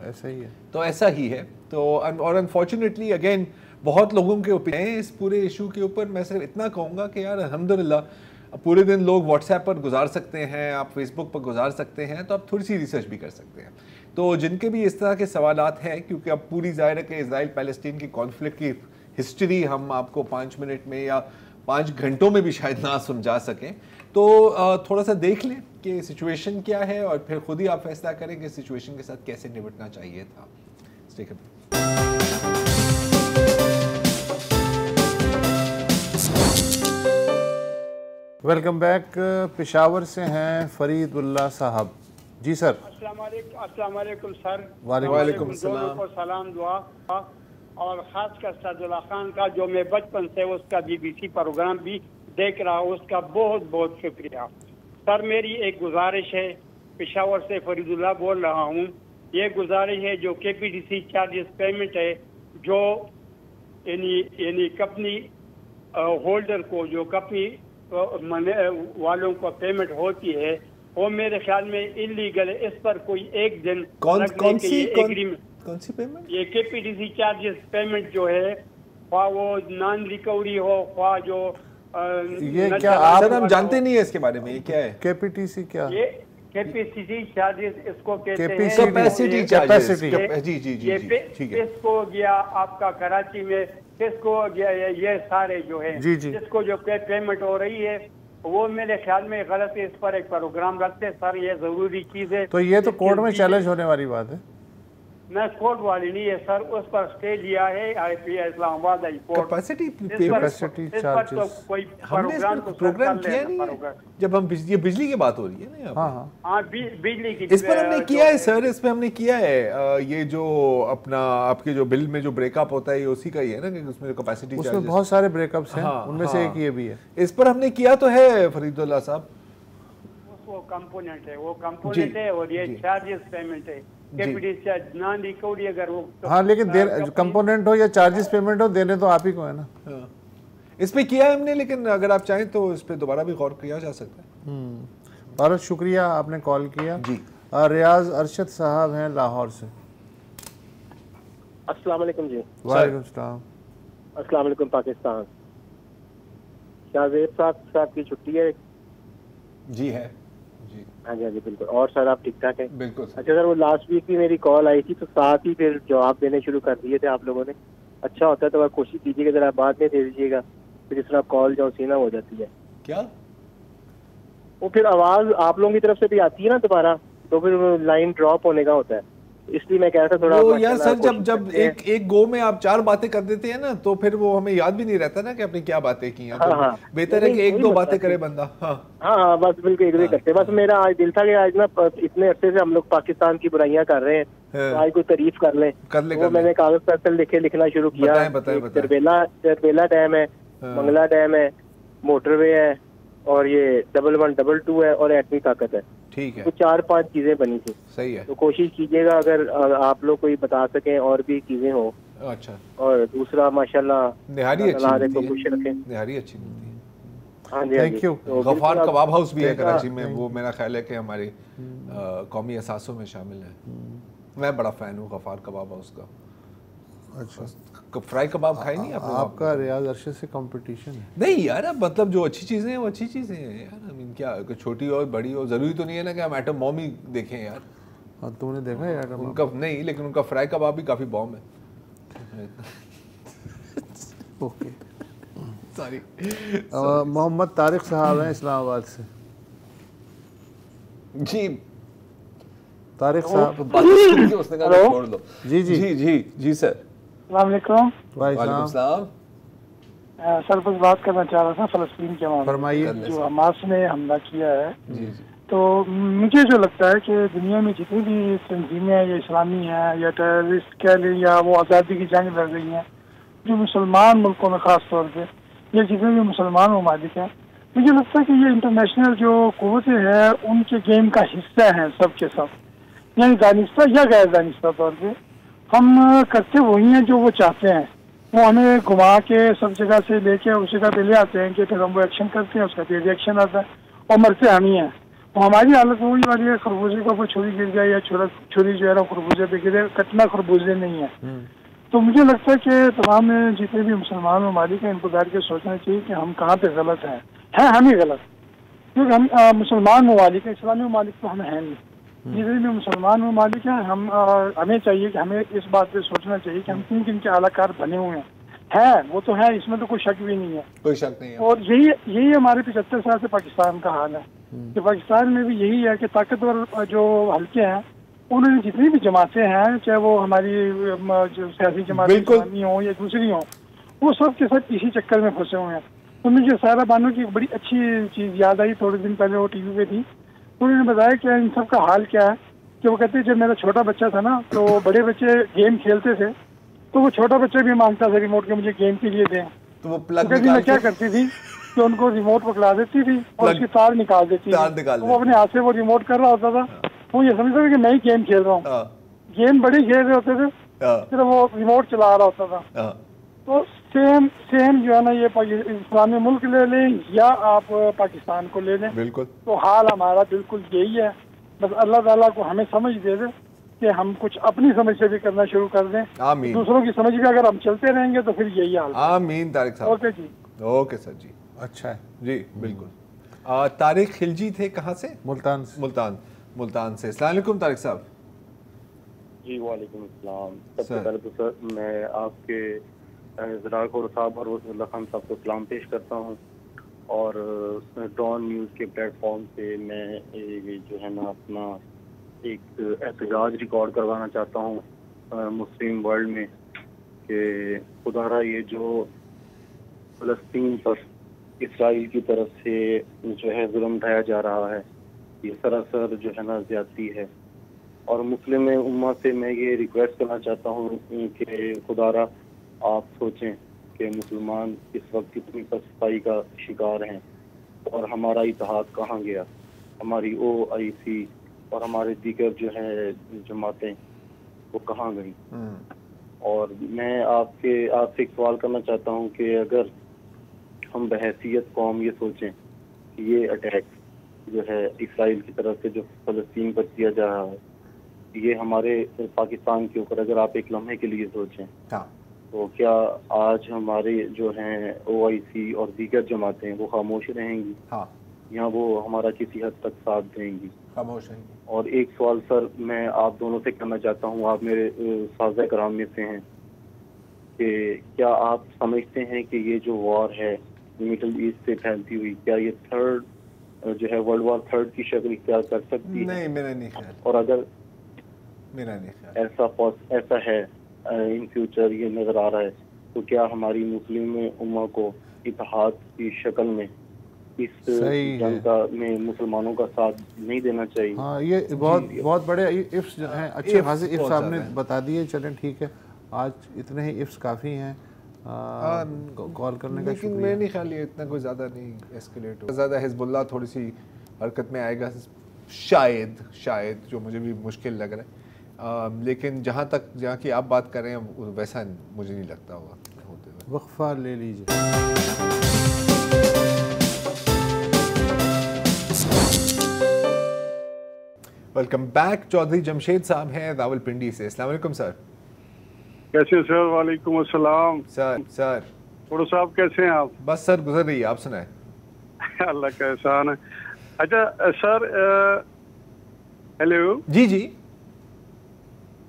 ऐसा ही है, तो ऐसा ही है। तो और अनफॉर्चुनेटली अगेन बहुत लोगों के ओपिनियन हैं इस पूरे इशू के ऊपर। मैं सिर्फ इतना कहूँगा कि यार अल्हम्दुलिल्लाह पूरे दिन लोग व्हाट्सएप पर गुजार सकते हैं, आप फेसबुक पर गुजार सकते हैं, तो आप थोड़ी सी रिसर्च भी कर सकते हैं। तो जिनके भी इस तरह के सवालात हैं, क्योंकि अब पूरी ज़ाहिर है कि इजराइल पैलेस्टीन की कॉन्फ्लिक्ट की हिस्ट्री हम आपको 5 मिनट में या 5 घंटों में भी शायद ना समझा सकें, तो थोड़ा सा देख लें कि सिचुएशन क्या है और फिर खुद ही आप फैसला करें कि सिचुएशन के साथ कैसे निपटना चाहिए था। Welcome back. पेशावर से हैं फरीदुल्लाह साहब। जी सर। अस्सलाम वालेकुम सर। वालेकुम सलाम। को सलाम दुआ और खासकर सैदुल्लाह खान का जो मैं बचपन से उसका BBC प्रोग्राम भी देख रहा हूँ, उसका बहुत बहुत शुक्रिया सर। मेरी एक गुजारिश है, पेशावर से फरीदुल्लाह बोल रहा हूँ। ये गुजारिश है जो KPDC चार्जेस पेमेंट है जो यानी कंपनी होल्डर को, जो कंपनी वालों को पेमेंट होती है, वो मेरे ख्याल में इलीगल है। इस पर कोई एक दिन कौन सी पेमेंट? ये KPDC चार्जेस पेमेंट जो है, ख्वाह वो नॉन रिकवरी हो, ख्वाह जो ये क्या आप सर हम जानते नहीं है इसके बारे में, ये क्या है KPDC? क्या ये KPDC चार्जेस इसको कहते हैं, कैपेसिटी चार्जेस। जी जी जी ये किसको गया आपका कराची में, किसको गया ये सारे जो है जिसको जो पेमेंट हो रही है वो मेरे ख्याल में गलत है। इस पर एक प्रोग्राम रखते सर, ये जरूरी चीज है। तो ये तो कोर्ट में चैलेंज होने वाली बात है। न कोर्ट वाली नहीं है सर, उस पर स्टे लिया है Islamabad high court. Capacity charges तो कोई प्रोग्राम किया नहीं है। जब हम बिजली की बात हो रही है ना, हाँ बिजली की, इस पर हमने किया है सर, इस पर हमने किया है। ये जो अपना आपके जो बिल में जो ब्रेकअप होता है ये उसी का ही है ना, कि उसमें जो कैपेसिटी चार्जेस, उसमें बहुत सारे ब्रेकअप्स हैं, उनमें से एक ये भी है। इस पर हमने किया तो है फरीदुल्लाह साहब, वो कंपोनेंट है, वो कंपोनेंट है और ये चार्जेस पेमेंट है। नॉन रिकवरी अगर वो हाँ, लेकिन कंपोनेंट हो या चार्जेस पेमेंट हो, देने तो आप ही को है ना। इस पे किया है हमने, लेकिन अगर आप चाहें तो इस पे दोबारा भी गौर किया जा सकता है। बहुत शुक्रिया आपने कॉल किया जी। रियाज अरशद साहब हैं लाहौर से। अस्सलाम वालेकुम जी। वालेकुम सलाम। अस्सलाम वालेकुम पाकिस्तान। शाहजेब साहब की छुट्टी है, जी है जी। हाँ जी, हाँ जी, बिल्कुल। और सर आप ठीक ठाक है? बिल्कुल। अच्छा सर, वो लास्ट वीक भी मेरी कॉल आई थी तो साथ ही फिर जवाब देने शुरू कर दिए थे आप लोगों ने। अच्छा होता है तो आप कोशिश कीजिएगा जरा बाद में दे दीजिएगा, फिर जिस तरह कॉल जो सीना हो जाती है। क्या वो फिर आवाज आप लोगों की तरफ से भी आती है ना दोबारा, तो फिर लाइन ड्रॉप होने का होता है, इसलिए मैं कह रहा था थोड़ा। वो यार सर जब एक गो में आप 4 बातें कर देते हैं ना, तो फिर वो हमें याद भी नहीं रहता ना कि आपने क्या बातें की हैं। तो बेहतर है कि 1-2 बातें करे बंदा। हाँ, बस बिल्कुल एक करते। बस मेरा आज दिल था कि आज ना इतने अरसे से हम लोग पाकिस्तान की बुराइयां कर रहे हैं, तो आज कोई तारीफ कर लें। वो मैंने कागज पर लिखना शुरू किया। चरबेला डैम है, मंगला डैम है, मोटरवे है, और ये 1122 है, और एटमी ताकत है। ठीक है, तो 4-5 चीजें बनी थी। सही है। तो कोशिश कीजिएगा अगर आप लोग कोई बता सकें और भी चीजें हो। अच्छा। और दूसरा माशाल्लाह निहारी अच्छी मिलती है। खुश रखें। निहारी अच्छी मिलती है। हाँ जी, thank you. Ghaffar kebab house भी है कराची में, वो मेरा ख्याल है कि हमारे कौमी असासों में शामिल है। मैं बड़ा फैन हूँ गफार कबाब हाउस का। अच्छा, फ्राई कबाब खाए नहीं आपने? आपका रियाज अरशद से कंपटीशन है? नहीं यार, मतलब जो अच्छी चीज़ें हैं वो अच्छी चीज़ें हैं यार। आई मीन क्या छोटी और बड़ी और ज़रूरी तो नहीं है ना कि हम एटम बॉम्ब ही देखें यार। हाँ, तुमने देखा है एटम उनका नहीं, लेकिन उनका फ्राई कबाब भी काफ़ी बॉम्ब है। Okay, sorry. मोहम्मद तारिक साहब हैं इस्लामाबाद से। जी तारिक साहब, उसने कहा छोड़ दो। जी जी जी जी जी सर। वालेकुम सलाम। सर कुछ बात करना चाह रहा था फ़लस्तीन के मामले में जो हमास ने हमला किया है। जी जी। तो मुझे जो लगता है कि दुनिया में जितनी भी तंजीमें या इस्लामी हैं या टेररिस्ट कह लें या वो आज़ादी की जंग लड़ रही हैं, जो मुसलमान मुल्कों में ख़ास तौर पे या जितने भी मुसलमान ममालिक हैं, मुझे लगता है कि ये इंटरनेशनल जो क़ुव्वतें हैं उनके गेम का हिस्सा हैं सब के सब, यानी दानिस्ता या गैर दानिस्ता तौर पर हम करते वही हैं जो वो चाहते हैं। वो हमें घुमा के सब जगह से लेके उस जगह पे ले आते हैं कि फिर हम वो एक्शन करते हैं, उसका फिर रिएक्शन आता है और मरते हम ही हैं। और हमारी हालत वही वाली है, खरबूजे का कोई छुरी गिर जाए या छुरी जो है ना खरबूजे पे गिरे, कटना खरबूजे नहीं है। तो मुझे लगता है कि तमाम जितने भी मुसलमान ममालिक हैं इनको बैठ के सोचना चाहिए कि हम कहाँ पे गलत हैं हम ही गलत, क्योंकि हम मुसलमान ममालिक हैं, इस्लामी ममालिक तो हम हैं नहीं। जितने भी मुसलमान ममालिक हैं हमें चाहिए कि हमें इस बात पे सोचना चाहिए कि हम किन किन के आलाकार बने हुए हैं। वो तो है, इसमें तो कोई शक भी नहीं है, कोई शक नहीं है। और यही हमारे 75 साल से पाकिस्तान का हाल है कि पाकिस्तान में भी यही है कि ताकतवर जो हल्के हैं उन्होंने जितनी भी जमातें हैं, चाहे वो हमारी जो सियासी जमातें इस्लामी हो या दूसरी हो, वो सब के सब इसी चक्कर में फंसे हुए हैं। तो मुझे सारा बानो की एक बड़ी अच्छी चीज़ याद आई, थोड़े दिन पहले वो टीवी पे थी, तो उन्होंने बताया कि इन सब का हाल क्या है। कि वो कहते जब मेरा छोटा बच्चा था ना, तो बड़े बच्चे गेम खेलते थे तो वो छोटा बच्चा भी मांगता था रिमोट के मुझे गेम के लिए दें, तो वो प्लग मैं क्या करती थी कि उनको रिमोट पकड़ा देती थी और उसकी तार निकाल देती थी, तो वो अपने हाथ से वो रिमोट कर रहा होता था, वो ये समझता था कि मैं ही गेम खेल रहा हूँ। गेम बड़े खेल रहे होते थे, फिर वो रिमोट चला रहा होता था। तो सेम जो है ना, ये इस्लामी मुल्क ले लें या आप पाकिस्तान को ले लें, बिल्कुल तो हाल हमारा बिल्कुल यही है। बस अल्लाह ताला को हमें समझ दे दे कि हम कुछ अपनी समझ से भी करना शुरू कर दें, आमीन। दूसरों की समझ भी अगर हम चलते रहेंगे तो फिर यही हाल। आमीन तारिक साहब। ओके जी। ओके सर जी, अच्छा है जी बिल्कुल। तारिक खिलजी थे कहाँ से? मुल्तान से। मुल्तान से। अस्सलाम वालेकुम तारिक साहब। जी वालेकुम अस्सलाम। सबसे पहले तो सर मैं आपके ज़रार खोर साहब और वसीउल्लाह खान साहब को सलाम पेश करता हूँ, और डॉन न्यूज़ के प्लेटफॉर्म से मैं जो है ना अपना एक एहतजाज रिकॉर्ड करवाना चाहता हूँ मुस्लिम वर्ल्ड में कि खुदारा ये जो फ़लस्तीन पर इसराइल की तरफ से जो है जुल्म ढाया जा रहा है, ये सरासर जो है ना ज़्यादती है। और मुस्लिम उम्मा से मैं ये रिक्वेस्ट करना चाहता हूँ कि खुदारा आप सोचें कि मुसलमान इस वक्त कितनी पछताई का शिकार हैं और हमारा इत्तेहाद कहाँ गया, हमारी OIC और हमारे दीगर जो है जमातें वो कहाँ गई। और मैं आपसे एक सवाल करना चाहता हूँ कि अगर हम बहैसियत कौम ये सोचें कि ये अटैक जो है इसराइल की तरफ से जो फ़लस्तीन पर किया जा रहा है, ये हमारे पाकिस्तान के ऊपर अगर आप एक लम्हे के लिए सोचें, तो क्या आज हमारे जो हैं OIC और दीगर जमातें वो खामोश रहेंगी? या वो हमारा किसी हद तक साथ देंगी? खामोश हैं। और एक सवाल सर मैं आप दोनों से करना चाहता हूँ, आप मेरे साज़ा कराम में से हैं, कि क्या आप समझते हैं कि ये जो वॉर है मिडिल ईस्ट से फैलती हुई, क्या ये थर्ड जो है वर्ल्ड वॉर थर्ड की शक्ल इख्तियार कर सकती है? नहीं, मेरा नहीं ख्याल। और अगर मेरा नहीं ख्याल ऐसा है इन फ्यूचर ये नजर आ रहा है, तो क्या हमारी मुस्लिम उम्मा को इत्तेहाद की शक्ल में इस जंग का में मुसलमानों का साथ नहीं देना चाहिए? हाँ, ये बहुत बड़े इफ्स हैं, अच्छे खासे इफ्स आपने बता दिए। चलें ठीक है, आज इतने ही इफ्स काफ़ी हैं कॉल करने का। लेकिन मेरे नहीं ख्याल ये इतना कोई ज़्यादा नहीं एस्केलेट हो, ज़्यादा हिजबुल्लाह थोड़ी सी हरकत में आएगा शायद, जो मुझे भी मुश्किल लग रहा है। लेकिन जहाँ की आप बात कर रहे हैं वैसा मुझे नहीं लगता होगा होते हुए। वक्फा ले लीजिए। Welcome back. चौधरी जमशेद साहब हैं रावलपिंडी से। अस्सलाम वालेकुम सर। कैसे सर? वालेकुम अस्सलाम सर। थोड़ा साहब कैसे हैं आप? बस सर गुजर रही है, आप सुनाएं। अल्लाह का एहसान है। अच्छा सर, हेलो जी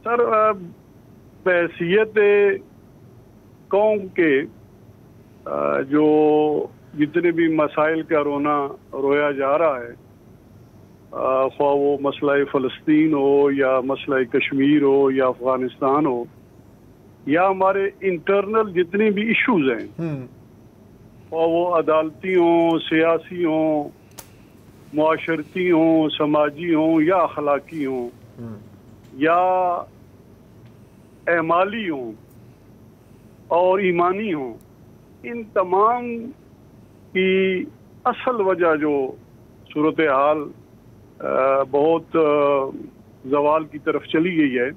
सर, बहैसियत कौम के जो जितने भी मसाइल का रोया जा रहा है, ख्वाह वो मसला फ़लस्तीन हो या मसला कश्मीर हो या अफ़गानिस्तान हो या हमारे इंटरनल जितने भी इश्यूज हैं, और वो अदालती हों, सियासी हों, मुआशरती हों, समाजी हों या अखलाकी हों या एमाली हों और ईमानी हों, इन तमाम की असल वजह जो सूरत हाल बहुत जवाल की तरफ चली गई है,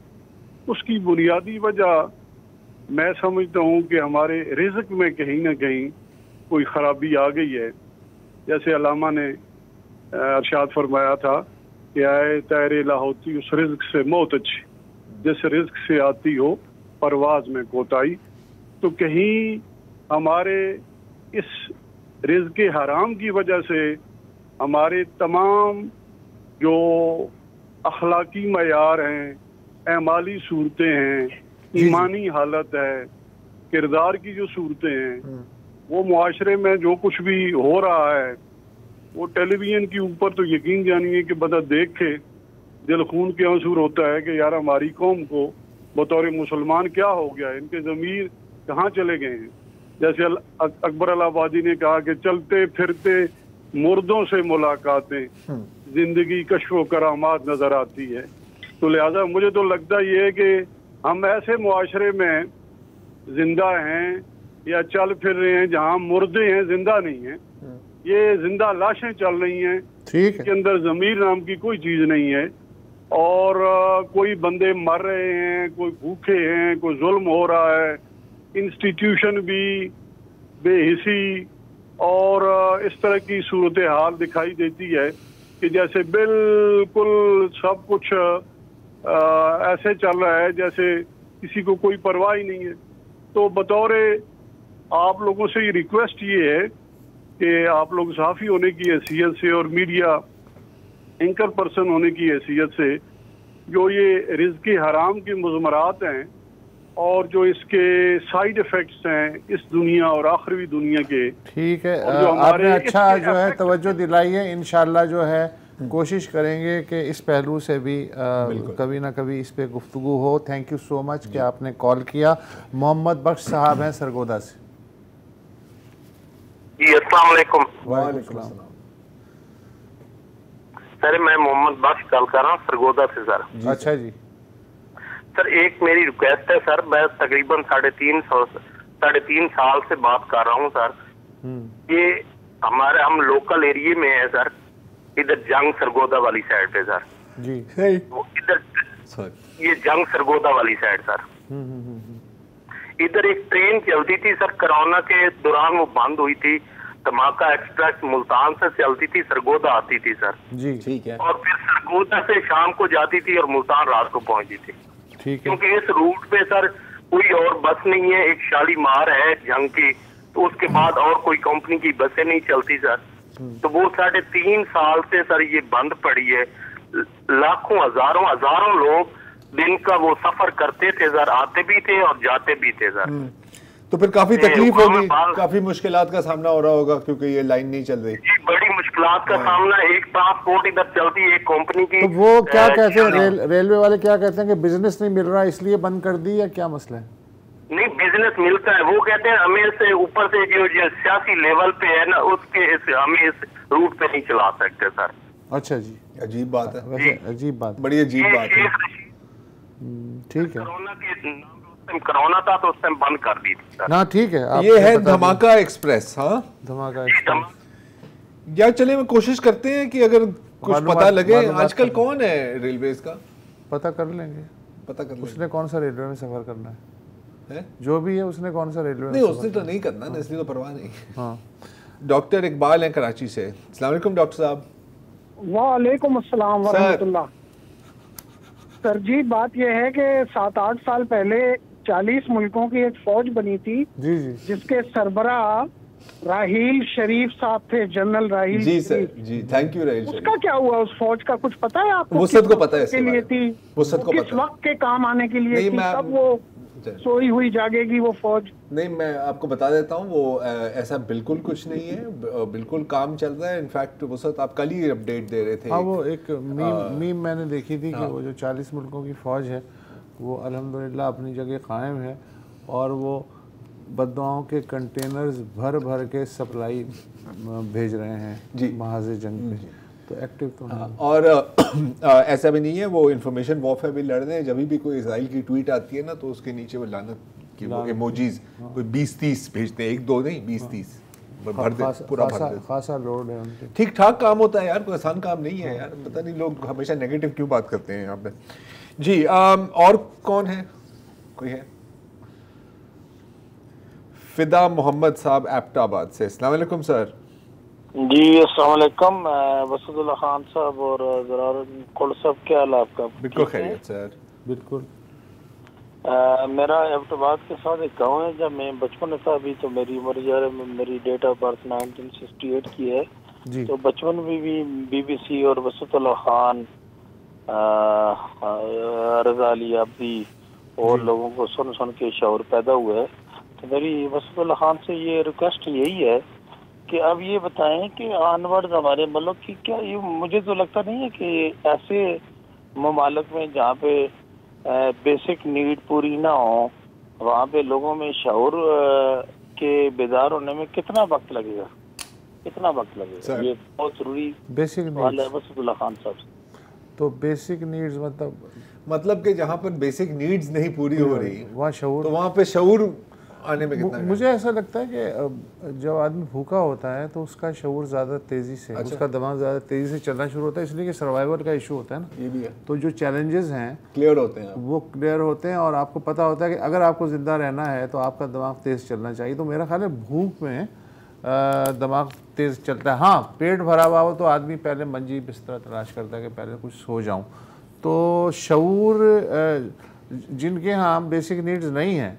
उसकी बुनियादी वजह मैं समझता हूँ कि हमारे रिज़्क में कहीं ना कहीं कोई ख़राबी आ गई है। जैसे अल्लामा ने अरशाद फरमाया था कि आए तैरे ला होती उस रिज़्क से मौत अच्छी, जैसे रिज़्क से आती हो परवाज में कोताही। तो कहीं हमारे इस रिज़्क हराम की वजह से हमारे तमाम जो अखलाकी मयार हैं, एमाली सूरतें हैं, ईमानी हालत है, किरदार की जो सूरतें हैं, वो मुआशरे में जो कुछ भी हो रहा है वो टेलीविजन के ऊपर तो यकीन जानिए कि बंदा देख के दिल खून के आंसू होता है कि यार हमारी कौम को बतौर मुसलमान क्या हो गया, इनके ज़मीर कहाँ चले गए हैं। जैसे अकबर इलाहाबादी ने कहा कि चलते फिरते मुर्दों से मुलाकातें, जिंदगी कश्फ करामात नजर आती है। तो लिहाजा मुझे तो लगता ये है कि हम ऐसे मुआशरे में जिंदा हैं या चल फिर रहे हैं जहाँ मुर्दे हैं, जिंदा नहीं हैं। ये जिंदा लाशें चल रही हैं, इसके अंदर ज़मीर नाम की कोई चीज़ नहीं है। और कोई बंदे मर रहे हैं, कोई भूखे हैं, कोई जुल्म हो रहा है, इंस्टीट्यूशन भी बेहिसी और इस तरह की सूरत हाल दिखाई देती है कि जैसे बिल्कुल सब कुछ ऐसे चल रहा है जैसे किसी को कोई परवाह ही नहीं है। तो बतौर आप लोगों से ये रिक्वेस्ट ये है कि आप लोग सहाफ़ी होने की हैसियत से और मीडिया एंकर पर्सन होने की हैसियत से जो ये रिज़्क़ हराम की मुज़मरात हैं और जो इसके साइड इफ़ेक्ट्स हैं इस दुनिया और आखिरी दुनिया के, ठीक है, आपने अच्छा जो है तवज्जो दिलाई है। इंशाल्लाह जो है कोशिश करेंगे कि इस पहलू से भी कभी ना कभी इस पे गुफ्तगू हो। थैंक यू सो मच कि आपने कॉल किया। मोहम्मद बख्श साहब हैं सरगोदा से। जी अस्सलाम वालेकुम। वालेकुम सलाम। सर मैं मोहम्मद बख्श कॉल कर रहा हूँ सरगोदा से सर। अच्छा जी सर, एक मेरी रिक्वेस्ट है सर, मैं तकरीबन 3.5 साल से बात कर रहा हूँ सर। ये हम लोकल एरिया में है सर, इधर जंग सरगोदा वाली साइड पे सर जी, इधर ये जंग सरगोदा वाली साइड सर। इधर एक ट्रेन चलती थी सर, कोरोना के दौरान वो बंद हुई थी। धमाका एक्सप्रेस मुल्तान से चलती थी, सरगोदा आती थी सर जी, ठीक है। और फिर सरगोदा से शाम को जाती थी और मुल्तान रात को पहुंचती थी। ठीक है। क्योंकि इस रूट पे सर कोई और बस नहीं है, एक शालीमार है जंग की, तो उसके बाद और कोई कंपनी की बसें नहीं चलती सर। तो वो 3.5 साल से सर ये बंद पड़ी है। लाखों हजारों लोग दिन का वो सफर करते थे सर, आते भी थे और जाते भी थे सर। तो फिर काफी तकलीफ होगी, काफी मुश्किलात का सामना हो रहा होगा क्योंकि ये लाइन नहीं चल रही। जी बड़ी मुश्किलात का सामना। एक ट्रांसपोर्ट इधर चलती है एक कंपनी की, तो वो क्या कहते हैं रेलवे वाले क्या कहते हैं कि बिजनेस नहीं मिल रहा इसलिए बंद कर दी, या क्या मसला है? नहीं बिजनेस मिलता है, वो कहते हैं हमें से ऊपर से जो सियासी लेवल पे है ना उसके हमें इस रूट पे नहीं चला सकते सर। अच्छा जी, अजीब बात है, वैसे अजीब बात, बड़ी अजीब बात है। ठीक है, कोरोना था तो उस टाइम बंद कर दी थी सर। ना ठीक है, ये है धमाका एक्सप्रेस। हाँ धमाका एक्सप्रेस। यार चले मैं कोशिश करते हैं कि अगर कुछ पता लगे। आजकल कौन है रेलवे का, पता कर लेंगे, पता कर लेंगे। उसने कौन सा रेलवे में सफर करना है, जो भी है उसने कौन सा रेलवे में। नहीं उसने तो नहीं करना ना, इसलिए तो परवाह नहीं। हाँ डॉक्टर इकबाल हैं कराची से। अस्सलाम वालेकुम डॉक्टर साहब। वालेकुम अस्सलाम वरहमतुल्लाह। सर जी बात यह है कि 7-8 साल पहले 40 मुल्कों की एक फौज बनी थी जी जी, जिसके सरबराह राहील शरीफ साहब थे, general Raheel ji sir ji, thank you Raheel. उसका क्या हुआ उस फौज का कुछ पता है आपको? वुसअत को पता है के लिए थी, किस वक्त के काम आने के लिए थी, तब वो सोई हुई जागेगी वो फौज? नहीं मैं आपको बता देता हूँ, वो ऐसा बिल्कुल कुछ नहीं है, बिल्कुल काम चल रहा है। इनफैक्ट वुसअत आप कल ही अपडेट दे रहे थे। हाँ वो एक मीम मैंने देखी थी कि वो जो 40 मुल्कों की फौज है वो अल्हम्दुलिल्लाह अपनी जगह कायम है और वो बददुआओं के कंटेनर्स भर भर के सप्लाई भेज रहे हैं जी महाज़े जंग पे, तो एक्टिव तो नहीं। और ऐसा भी नहीं है, वो इंफॉर्मेशन वॉरफेयर भी लड़ रहे हैं। जब भी कोई इजराइल की ट्वीट आती है ना तो उसके नीचे वो लानत की वो इमोजीज कोई 20-30 भेजते हैं, 1-2 नहीं 20-30 भर दे, पूरा भर दे। खासा लोड है उनके। ठीक ठाक काम होता है यार, कोई आसान काम नहीं है यार। पता नहीं लोग हमेशा नेगेटिव क्यों बात करते हैं यहाँ पे जी। और कौन है, कोई है? फिदा मोहम्मद साहब एबटाबाद से। अस्सलाम वालेकुम सर। जी अस्सलाम वालेकुम वसीदुल्लाह खान साहब और ज़रार कोल साहब, क्या हाल आपका? बिल्कुल खैरियत सर। बिल्कुल। मेरा एबटाबाद के साथ एक गांव है, जब मैं बचपन में था अभी तो मेरी उम्र ज़रा मेरी डेट ऑफ बर्थ 1968 की है जी। तो बचपन में भी BBC और वसीदुल्लाह खान, रज़ा अली अब्दी और लोगों को सुन सुन के शौर पैदा हुआ है। तो मेरी वसीदुल्लाह खान से ये रिक्वेस्ट यही है कि अब ये बताएं कि ऑनवर्ड हमारे मुल्क की क्या, ये मुझे तो लगता नहीं है कि ऐसे ममालिक में जहाँ पे बेसिक नीड पूरी ना हो वहाँ पे लोगों में शऊर के बेदार होने में कितना वक्त लगेगा, कितना वक्त लगेगा? ये बहुत जरूरी बेसिक वसीदुल्लाह खान साहब। तो बेसिक नीड्स मतलब कि जहाँ पर बेसिक नीड्स नहीं पूरी हो रही वहाँ शऊर, तो वहाँ पे शऊर आने में कितना? मुझे ऐसा लगता है कि जब आदमी भूखा होता है तो उसका शऊर ज़्यादा तेज़ी से, उसका दिमाग ज़्यादा तेज़ी से चलना शुरू होता है, इसलिए कि सर्वाइवल का इशू होता है ना। ये भी है। तो जो चैलेंजेस हैं क्लियर होते हैं, वो क्लियर होते हैं और आपको पता होता है कि अगर आपको ज़िंदा रहना है तो आपका दिमाग तेज़ चलना चाहिए। तो मेरा ख्याल है भूख में दिमाग तेज़ चलता है। हाँ पेट भरा हुआ हो तो आदमी पहले मंजी बिस्तर तलाश करता है कि पहले कुछ सो जाऊँ। तो शऊर जिनके यहाँ बेसिक नीड्स नहीं हैं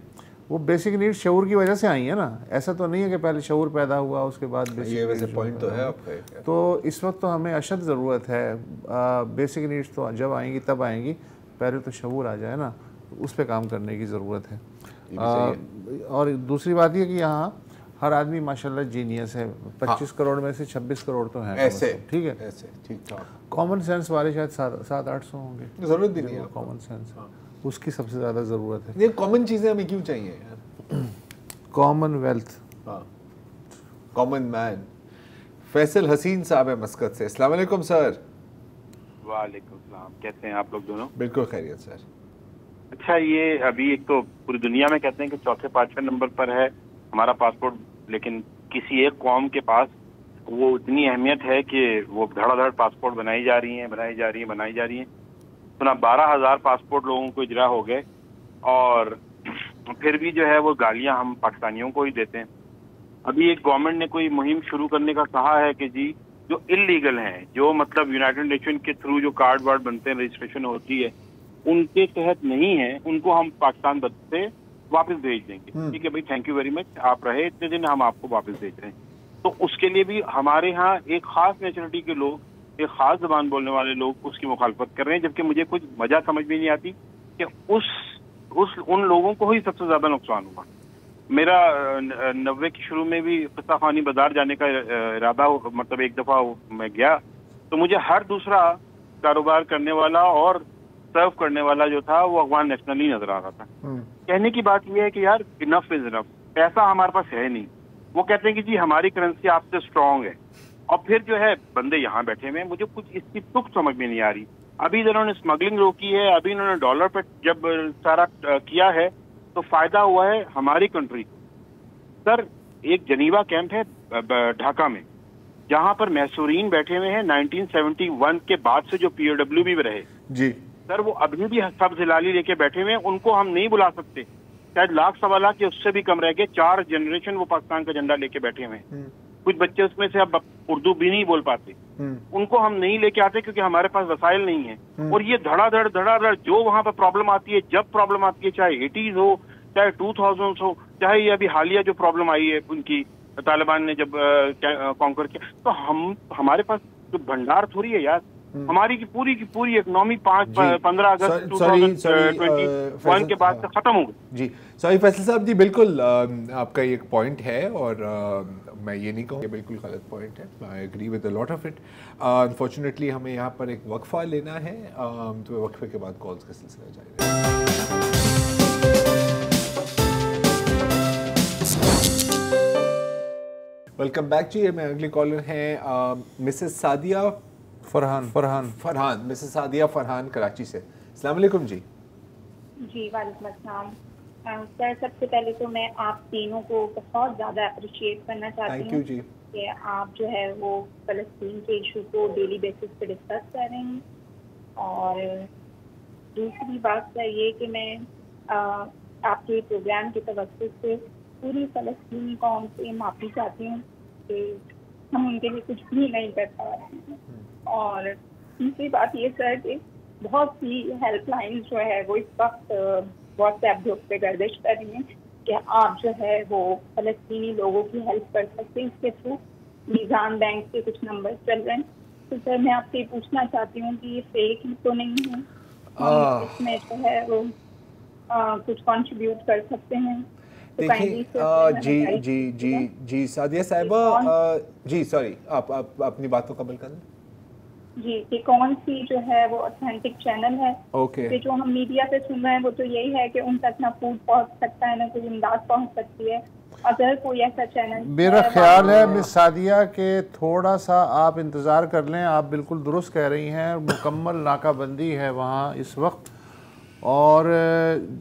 वो बेसिक नीड्स शऊर की वजह से आई है ना, ऐसा तो नहीं है कि पहले शऊर पैदा हुआ उसके बाद बेसिक। ये वैसे पॉइंट तो है आपका। तो इस वक्त तो हमें अशद ज़रूरत है, बेसिक नीड्स तो जब आएंगी तब आएंगी, पहले तो शऊर आ जाए ना, उस पर काम करने की ज़रूरत है। और दूसरी बात ये कि यहाँ हर आदमी माशाल्लाह जीनियस है। 25 करोड़ में से 26 करोड़ तो हैं ऐसे, ठीक है, ऐसे ठीक ठाक। कॉमन सेंस वाले शायद 700-800 होंगे, ज़रूरत भी नहीं है कॉमन सेंस, उसकी सबसे ज़्यादा ज़रूरत है। ये कॉमन चीज़ें हमें क्यों चाहिए यार? Common wealth, common man. Faisal हसीन साहब है मस्कत से। अस्सलाम वालेकुम सर। वालेकुम सलाम, कैसे हैं आप लोग दोनों? बिल्कुल खैरियत सर। अच्छा ये अभी एक तो पूरी दुनिया में कहते हैं कि 4-5वें नंबर पर है हमारा पासपोर्ट, लेकिन किसी एक कौम के पास वो इतनी अहमियत है कि वो धड़ाधड़ पासपोर्ट बनाई जा रही हैं। सुना 12,000 पासपोर्ट लोगों को इजरा हो गए और फिर भी जो है वो गालियां हम पाकिस्तानियों को ही देते हैं। अभी एक गवर्नमेंट ने कोई मुहिम शुरू करने का कहा है कि जी जो इलीगल हैं, जो मतलब यूनाइटेड नेशन के थ्रू जो कार्ड वार्ड बनते हैं, रजिस्ट्रेशन होती है, उनके तहत नहीं है, उनको हम पाकिस्तान से वापस भेज देंगे। ठीक है भाई, थैंक यू वेरी मच, आप रहे इतने दिन, हम आपको वापस भेज रहे हैं। तो उसके लिए भी हमारे यहाँ एक खास नेशनलिटी के लोग, एक खास जबान बोलने वाले लोग उसकी मुखालफत कर रहे हैं, जबकि मुझे कुछ वजह समझ में नहीं आती कि उन लोगों को ही सबसे ज्यादा नुकसान हुआ। मेरा 90 के शुरू में भी किस्सा खानी बाजार जाने का इरादा, मतलब एक दफा मैं गया तो मुझे हर दूसरा कारोबार करने वाला और सर्व करने वाला जो था वो अफगान नेशनल ही नजर आ रहा था। कहने की बात यह है कि यार इनफ इज इनफ, पैसा हमारे पास है नहीं। वो कहते हैं कि जी हमारी करेंसी आपसे स्ट्रांग है, और फिर जो है बंदे यहाँ बैठे हुए हैं, मुझे कुछ इसकी तुक समझ में नहीं आ रही। अभी इन्होंने स्मगलिंग रोकी है, अभी इन्होंने डॉलर पर जब सारा किया है तो फायदा हुआ है हमारी कंट्री को। सर एक जनीवा कैंप है ढाका में, जहां पर मैसूरीन बैठे हुए हैं 1971 के बाद से जो POW भी रहे जी सर, वो अभी भी सब जिलाली लेके बैठे हुए हैं। उनको हम नहीं बुला सकते, शायद लाख सवा लाख के उससे भी कम रह गए। 4 जनरेशन वो पाकिस्तान का झंडा लेके बैठे हुए हैं। कुछ बच्चे उसमें से अब उर्दू भी नहीं बोल पाते, उनको हम नहीं लेके आते क्योंकि हमारे पास वसाइल नहीं है। और ये धड़ाधड़ जो वहां पर प्रॉब्लम आती है, जब प्रॉब्लम आती है, चाहे 80s हो, चाहे 2000s हो, चाहे ये अभी हालिया जो प्रॉब्लम आई है उनकी तालिबान ने जब कॉन्कर किया, तो हमारे पास जो भंडार थोड़ी है यार, हमारी की पूरी इकोनॉमी 15 अगस्त 2021 के बाद से खत्म हो गई। जी सॉरी फैसल साहब जी, बिल्कुल आपका एक पॉइंट है और मैं ये नहीं कहूँगा बिल्कुल गलत पॉइंट है। I agree with a lot of it. Unfortunately हमें यहाँ पर एक वक्फा लेना है, तो वक्फे के बाद कॉल्स का सिलसिला जारी रहेगा। वेलकम बैक जी। मैं अगली कॉलर हैं मिसेस सादिया फरहान मिसेस सादिया फरहान कराची से। अस्सलाम वालेकुम जी। जी वालेकुम अस्सलाम सर, सबसे पहले तो मैं आप तीनों को बहुत ज़्यादा अप्रिशिएट करना चाहती हूँ कि आप जो है वो फ़लस्तीन के इशू को डेली बेसिस पे डिस्कस कर रहे हैं। और दूसरी बात ये कि मैं आपके प्रोग्राम के तवज्जो से पूरी फ़लस्तीनी कौम से माफ़ी चाहती हूँ कि हम उनके लिए कुछ भी नहीं कर पा रहे हैं। और तीसरी बात ये सर कि बहुत सी हेल्पलाइन जो है वो इस वक्त व्हाट्सएप ग्रुप पे गर्दिश कर रही हैं कि आप जो है वो फ़लस्तीनी लोगों की हेल्प कर सकते हैं। इसके थ्रू निज़ाम बैंक के कुछ नंबर चल रहे हैं। तो सर मैं आपसे पूछना चाहती हूँ कि ये फेक ही तो नहीं है, इसमें जो है वो कुछ कंट्रीब्यूट कर सकते हैं। देखिए जी सादिया साहिबा जी सॉरी आप अपनी बात को कबल कर लें जी कि कौन सी जो है वो ऑथेंटिक चैनल है। ओके जो हम मीडिया पे सुन रहे हैं वो तो यही है कि उन तक ना फूड पहुंच सकता है ना कोई इमदाद पहुंच सकती है। अगर कोई ऐसा चैनल, मेरा ख्याल है मिस सादिया के थोड़ा सा आप इंतज़ार कर लें। आप बिल्कुल दुरुस्त कह रही हैं, मुकम्मल नाकाबंदी है वहाँ इस वक्त, और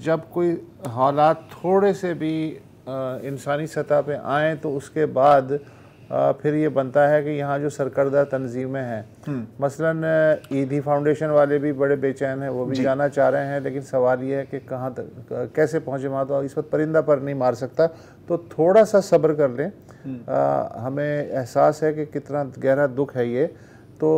जब कोई हालात थोड़े से भी इंसानी सतह पे आएँ तो उसके बाद फिर ये बनता है कि यहाँ जो सरकर्दा तंजीमें हैं, मसलन ईदी फाउंडेशन वाले भी बड़े बेचैन हैं, वो भी जाना चाह रहे हैं, लेकिन सवाल ये है कि कहाँ तक कैसे पहुँचे। वहाँ तो इस वक्त परिंदा पर नहीं मार सकता, तो थोड़ा सा सब्र कर लें। हमें एहसास है कि कितना गहरा दुख है ये। तो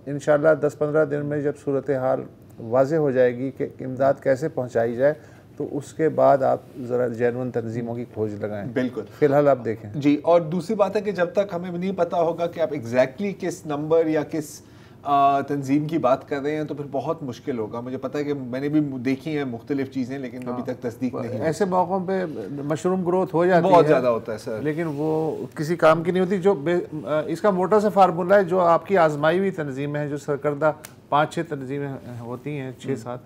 इंशाल्लाह 10-15 दिन में जब सूरत हाल वाज़े हो जाएगी कि इमदाद कैसे पहुँचाई जाए, तो उसके बाद आप ज़रा जेन्युइन तंजीमों की खोज लगाएं। बिल्कुल, फिलहाल आप देखें जी। और दूसरी बात है कि जब तक हमें नहीं पता होगा कि आप एग्जैक्टली किस नंबर या किस तंजीम की बात कर रहे हैं, तो फिर बहुत मुश्किल होगा। मुझे पता है कि मैंने भी देखी हैं मुख्तलिफ चीज़ें, लेकिन अभी तक तस्दीक नहीं। ऐसे मौक़ों पे मशरूम ग्रोथ हो जाती है, बहुत ज़्यादा होता है सर, लेकिन वो किसी काम की नहीं होती। जो इसका मोटा सा फार्मूला है, जो आपकी आजमाई हुई तंजीमें हैं, जो सरकर्दा 5-6 तंजीमें होती हैं, 6-7,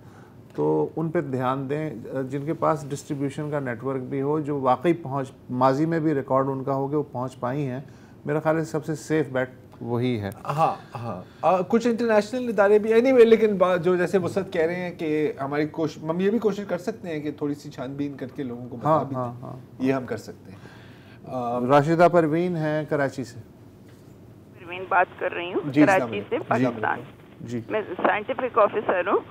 तो उन पे ध्यान दें। जिनके पास डिस्ट्रीब्यूशन का नेटवर्क भी हो, जो वाकई पहुंच माजी में भी रिकॉर्ड उनका हो कि वो पहुंच पाई हैं, मेरा ख्याल है सबसे सेफ बेट वही है। हाँ कुछ इंटरनेशनल इदारे भी एनीवे, लेकिन जो जैसे वसत कह रहे हैं कि हमारी हम ये भी कोशिश कर सकते हैं कि थोड़ी सी छानबीन करके लोगों को बता भी दें। ये हम कर सकते हैं। राशिदा परवीन हैं कराची से। परवीन बात कर रही हूँ कराची से, पाकिस्तान। जी, मैं साइंटिफिक ऑफिसर हूँ।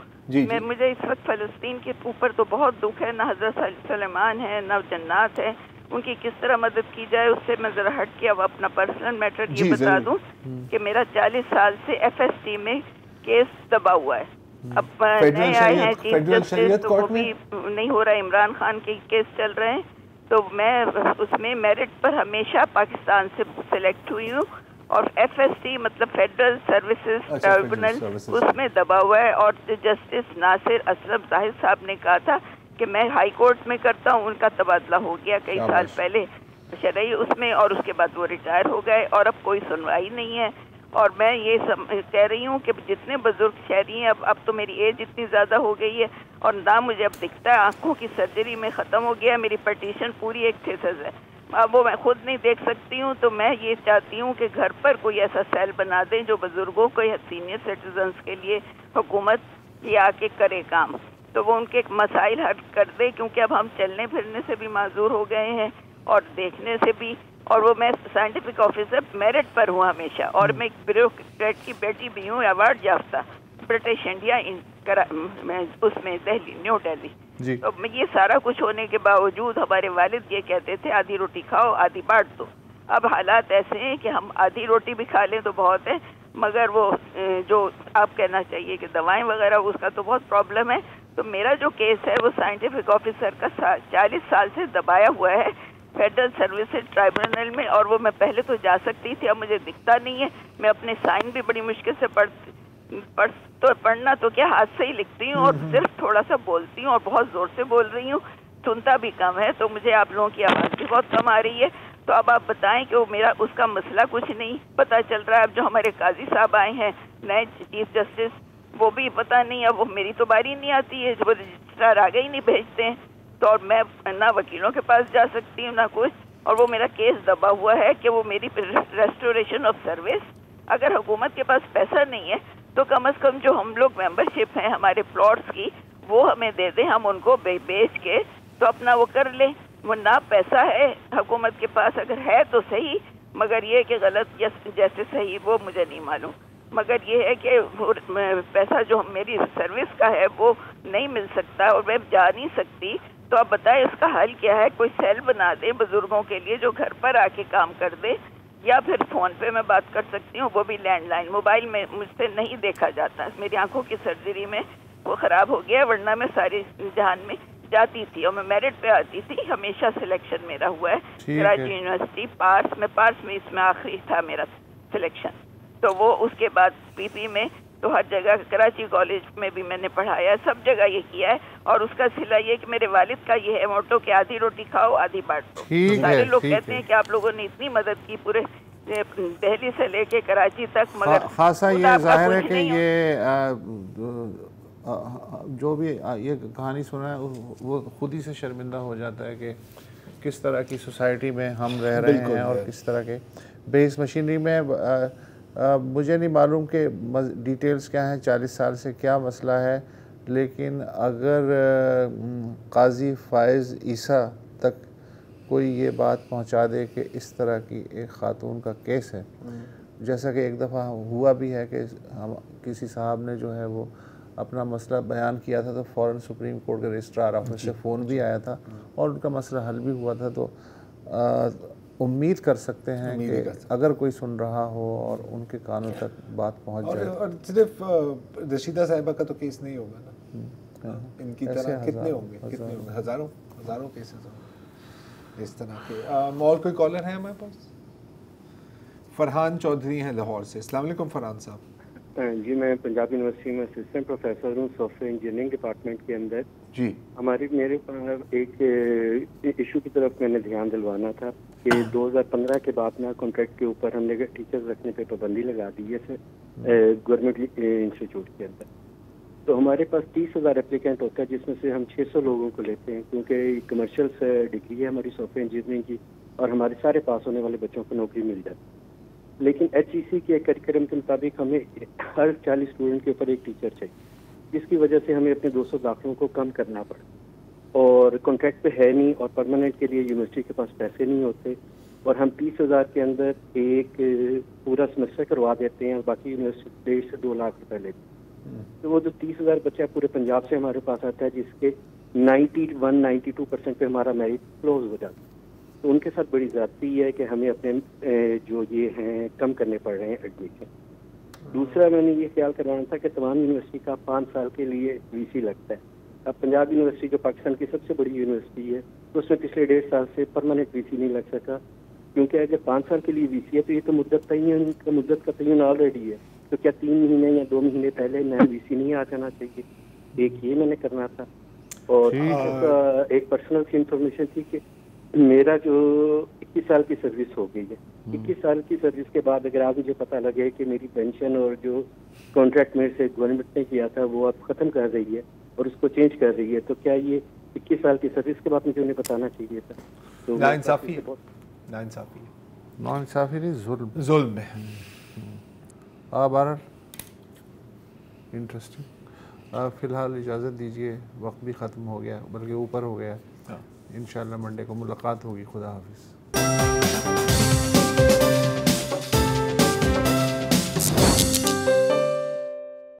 मुझे इस वक्त फ़लस्तीन के ऊपर तो बहुत दुख है, ना हज़रत सलेमान है ना जन्नात है, उनकी किस तरह मदद की जाए उससे मैं ज़रा हट के अब अपना पर्सनल मैटर ये बता दूं कि मेरा 40 साल से FST में केस दबा हुआ है। अब नए आए हैं चीफ जस्टिस, तो वो भी नहीं हो रहा है। इमरान खान के केस चल रहे हैं, तो मैं उसमें मेरिट पर हमेशा पाकिस्तान से सिलेक्ट हुई हूँ, और FST मतलब फेडरल सर्विसेज ट्राइब्यूनल उसमें दबा हुआ है। और जस्टिस नासिर असलम जाहिद साहब ने कहा था कि मैं हाई कोर्ट में करता हूँ, उनका तबादला हो गया कई साल पहले शरई उसमें, और उसके बाद वो रिटायर हो गए और अब कोई सुनवाई नहीं है। और मैं ये कह रही हूँ कि जितने बुजुर्ग शहरी हैं, अब तो मेरी एज इतनी ज़्यादा हो गई है और ना मुझे अब दिखता है, आंखों की सर्जरी में ख़त्म हो गया, मेरी पटिशन पूरी एक थीसिस है, अब वो मैं खुद नहीं देख सकती हूँ। तो मैं ये चाहती हूँ कि घर पर कोई ऐसा सेल बना दें जो बुजुर्गों को या सीनियर सिटीजन्स के लिए हुकूमत ये आके करे काम, तो वो उनके मसाइल हल कर दे, क्योंकि अब हम चलने फिरने से भी माजूर हो गए हैं और देखने से भी। और वो मैं साइंटिफिक ऑफिसर मेरिट पर हूँ हमेशा, और मैं एक ब्यूरोक्रेट की बेटी भी हूँ, अवार्ड याफ्ता ब्रिटिश इंडिया उसमें दिल्ली, न्यू दिल्ली। तो ये सारा कुछ होने के बावजूद हमारे वालिद ये कहते थे आधी रोटी खाओ आधी बांट दो। अब हालात ऐसे हैं कि हम आधी रोटी भी खा लें तो बहुत है, मगर वो जो आप कहना चाहिए कि दवाएं वगैरह उसका तो बहुत प्रॉब्लम है। तो मेरा जो केस है वो साइंटिफिक ऑफिसर का 40 साल से दबाया हुआ है फेडरल सर्विसेज ट्राइब्यूनल में, और वो मैं पहले तो जा सकती थी, अब मुझे दिखता नहीं है। मैं अपने साइन भी बड़ी मुश्किल से पढ़ना तो क्या हाथ से ही लिखती हूँ और सिर्फ थोड़ा सा बोलती हूँ और बहुत जोर से बोल रही हूँ, सुनता भी कम है, तो मुझे आप लोगों की आवाज़ भी बहुत कम आ रही है। तो अब आप बताएं कि वो मेरा उसका मसला कुछ नहीं पता चल रहा है। अब जो हमारे काजी साहब आए हैं नए चीफ जस्टिस, वो भी पता नहीं, अब वो मेरी तो बारी नहीं आती है, जब रजिस्ट्रार आगे ही नहीं भेजते हैं, तो और मैं ना वकीलों के पास जा सकती हूँ ना कुछ, और वो मेरा केस दबा हुआ है कि वो मेरी रेस्टोरेशन ऑफ सर्विस, अगर हुकूमत के पास पैसा नहीं है तो कम से कम जो हम लोग मेंबरशिप हैं हमारे प्लॉट्स की वो हमें दे दें, हम उनको बेच के तो अपना वो कर लें। वो ना पैसा है हुकूमत के पास, अगर है तो सही, मगर ये कि गलत जैसे सही वो मुझे नहीं मालूम, मगर ये है कि पैसा जो मेरी सर्विस का है वो नहीं मिल सकता और मैं जा नहीं सकती। तो आप बताएं इसका हल क्या है? कोई सेल बना दे बुजुर्गों के लिए जो घर पर आके काम कर दे, या फिर फोन पे मैं बात कर सकती हूँ, वो भी लैंडलाइन, मोबाइल में मुझसे नहीं देखा जाता। मेरी आंखों की सर्जरी में वो खराब हो गया, वरना मैं सारे जहान में जाती थी और मैं मेरिट पे आती थी, हमेशा सिलेक्शन मेरा हुआ है कराची यूनिवर्सिटी पार्स में इसमें आखिरी था मेरा सिलेक्शन। तो वो उसके बाद पीपी में, तो हर जगह कराची कॉलेज में भी मैंने पढ़ाया, सब जगह ये किया है। और उसका सिला ये कि मेरे वालिद का ये है मोटो कि आधी रोटी खाओ आधी बांट दो। सारे लोग कहते हैं कि आप लोगों ने इतनी मदद की पूरे दिल्ली से लेके कराची तक, मगर खासा ये जाहिर है कि ये जो भी ये कहानी सुना है वो खुद ही से शर्मिंदा हो जाता है कि किस तरह की सोसाइटी में हम रह रहे हैं और किस तरह के बेस मशीनरी में। मुझे नहीं मालूम कि डिटेल्स क्या हैं, 40 साल से क्या मसला है, लेकिन अगर काजी फायज़ ईसा तक कोई ये बात पहुंचा दे कि इस तरह की एक ख़ातून का केस है, जैसा कि एक दफ़ा हुआ भी है कि हम किसी साहब ने जो है वो अपना मसला बयान किया था तो फ़ौरन सुप्रीम कोर्ट के रजिस्ट्रार ऑफिस से फ़ोन भी आया था और उनका मसला हल भी हुआ था। तो उम्मीद कर सकते हैं कि अगर कोई सुन रहा हो और उनके कानों तक बात पहुंच जाए। और सिर्फ रशीदा साहिबा का तो केस नहीं होगा ना, इनकी तरह कितने होंगे, हज़ारों केसेस होंगे इस तरह के। और कोई कॉलर है हमारे पास? फरहान चौधरी हैं लाहौर से। अस्सलाम वालेकुम फरहान साहब। जी, मैं पंजाब यूनिवर्सिटी में असिस्टेंट प्रोफेसर हूँ सॉफ्टवेयर इंजीनियरिंग डिपार्टमेंट के अंदर। जी, मेरे एक इशू की तरफ मैंने ध्यान दिलवाना था कि 2015 के बाद ना कॉन्ट्रैक्ट के ऊपर हमने टीचर्स रखने पे पाबंदी लगा दी है गवर्नमेंट इंस्टीट्यूट के अंदर। तो हमारे पास 30,000 एप्लीकेंट होता है, जिसमें से हम 600 लोगों को लेते हैं, क्योंकि कमर्शियल डिग्री है हमारी सॉफ्टवेयर इंजीनियरिंग की, और हमारे सारे पास होने वाले बच्चों को नौकरी मिल जाती है। लेकिन HEC के करिकुलम के मुताबिक हमें हर 40 स्टूडेंट के ऊपर एक टीचर चाहिए, जिसकी वजह से हमें अपने 200 दाखिलों को कम करना पड़ा, और कॉन्ट्रैक्ट पे है नहीं, और परमानेंट के लिए यूनिवर्सिटी के पास पैसे नहीं होते, और हम 30,000 के अंदर एक पूरा सेमेस्टर करवा देते हैं और बाकी यूनिवर्सिटी 1.5 से 2 लाख रुपए लेते हैं। तो वो जो 30,000 बच्चा पूरे पंजाब से हमारे पास आता है, जिसके 91-92% पे हमारा मेरिट क्लोज हो जाता है, तो उनके साथ बड़ी ज़्यादती है कि हमें अपने जो ये हैं कम करने पड़ रहे हैं एडमिशन। दूसरा मैंने ये ख्याल करवाना था कि तमाम यूनिवर्सिटी का 5 साल के लिए VC लगता है। अब पंजाब यूनिवर्सिटी जो पाकिस्तान की सबसे बड़ी यूनिवर्सिटी है, तो उसमें पिछले 1.5 साल से परमानेंट वीसी नहीं लग सका, क्योंकि अगर 5 साल के लिए वीसी है तो ये तो मुद्दत का तयन ऑलरेडी है, तो क्या 3 महीने या 2 महीने पहले नया वीसी नहीं आ जाना चाहिए? एक ये मैंने करना था। और एक पर्सनल सी इंफॉर्मेशन थी कि मेरा जो 21 साल की सर्विस हो गई है, 21 साल की सर्विस के बाद अगर आज मुझे पता लगे कि मेरी पेंशन और जो कॉन्ट्रैक्ट मेरे से गवर्नमेंट ने किया था वो अब खत्म कर रही है और उसको चेंज कर रही है, तो क्या ये 21 साल की सर्विस के बाद मुझे उन्हें बताना चाहिए था? तो नाइंसाफी नहीं, जुल्म है। इंटरेस्टिंग। फ़िलहाल इजाज़त दीजिए, वक्त भी ख़त्म हो गया, बल्कि ऊपर हो गया। इंशाअल्लाह मंडे को मुलाकात होगी। खुदा हाफिज़।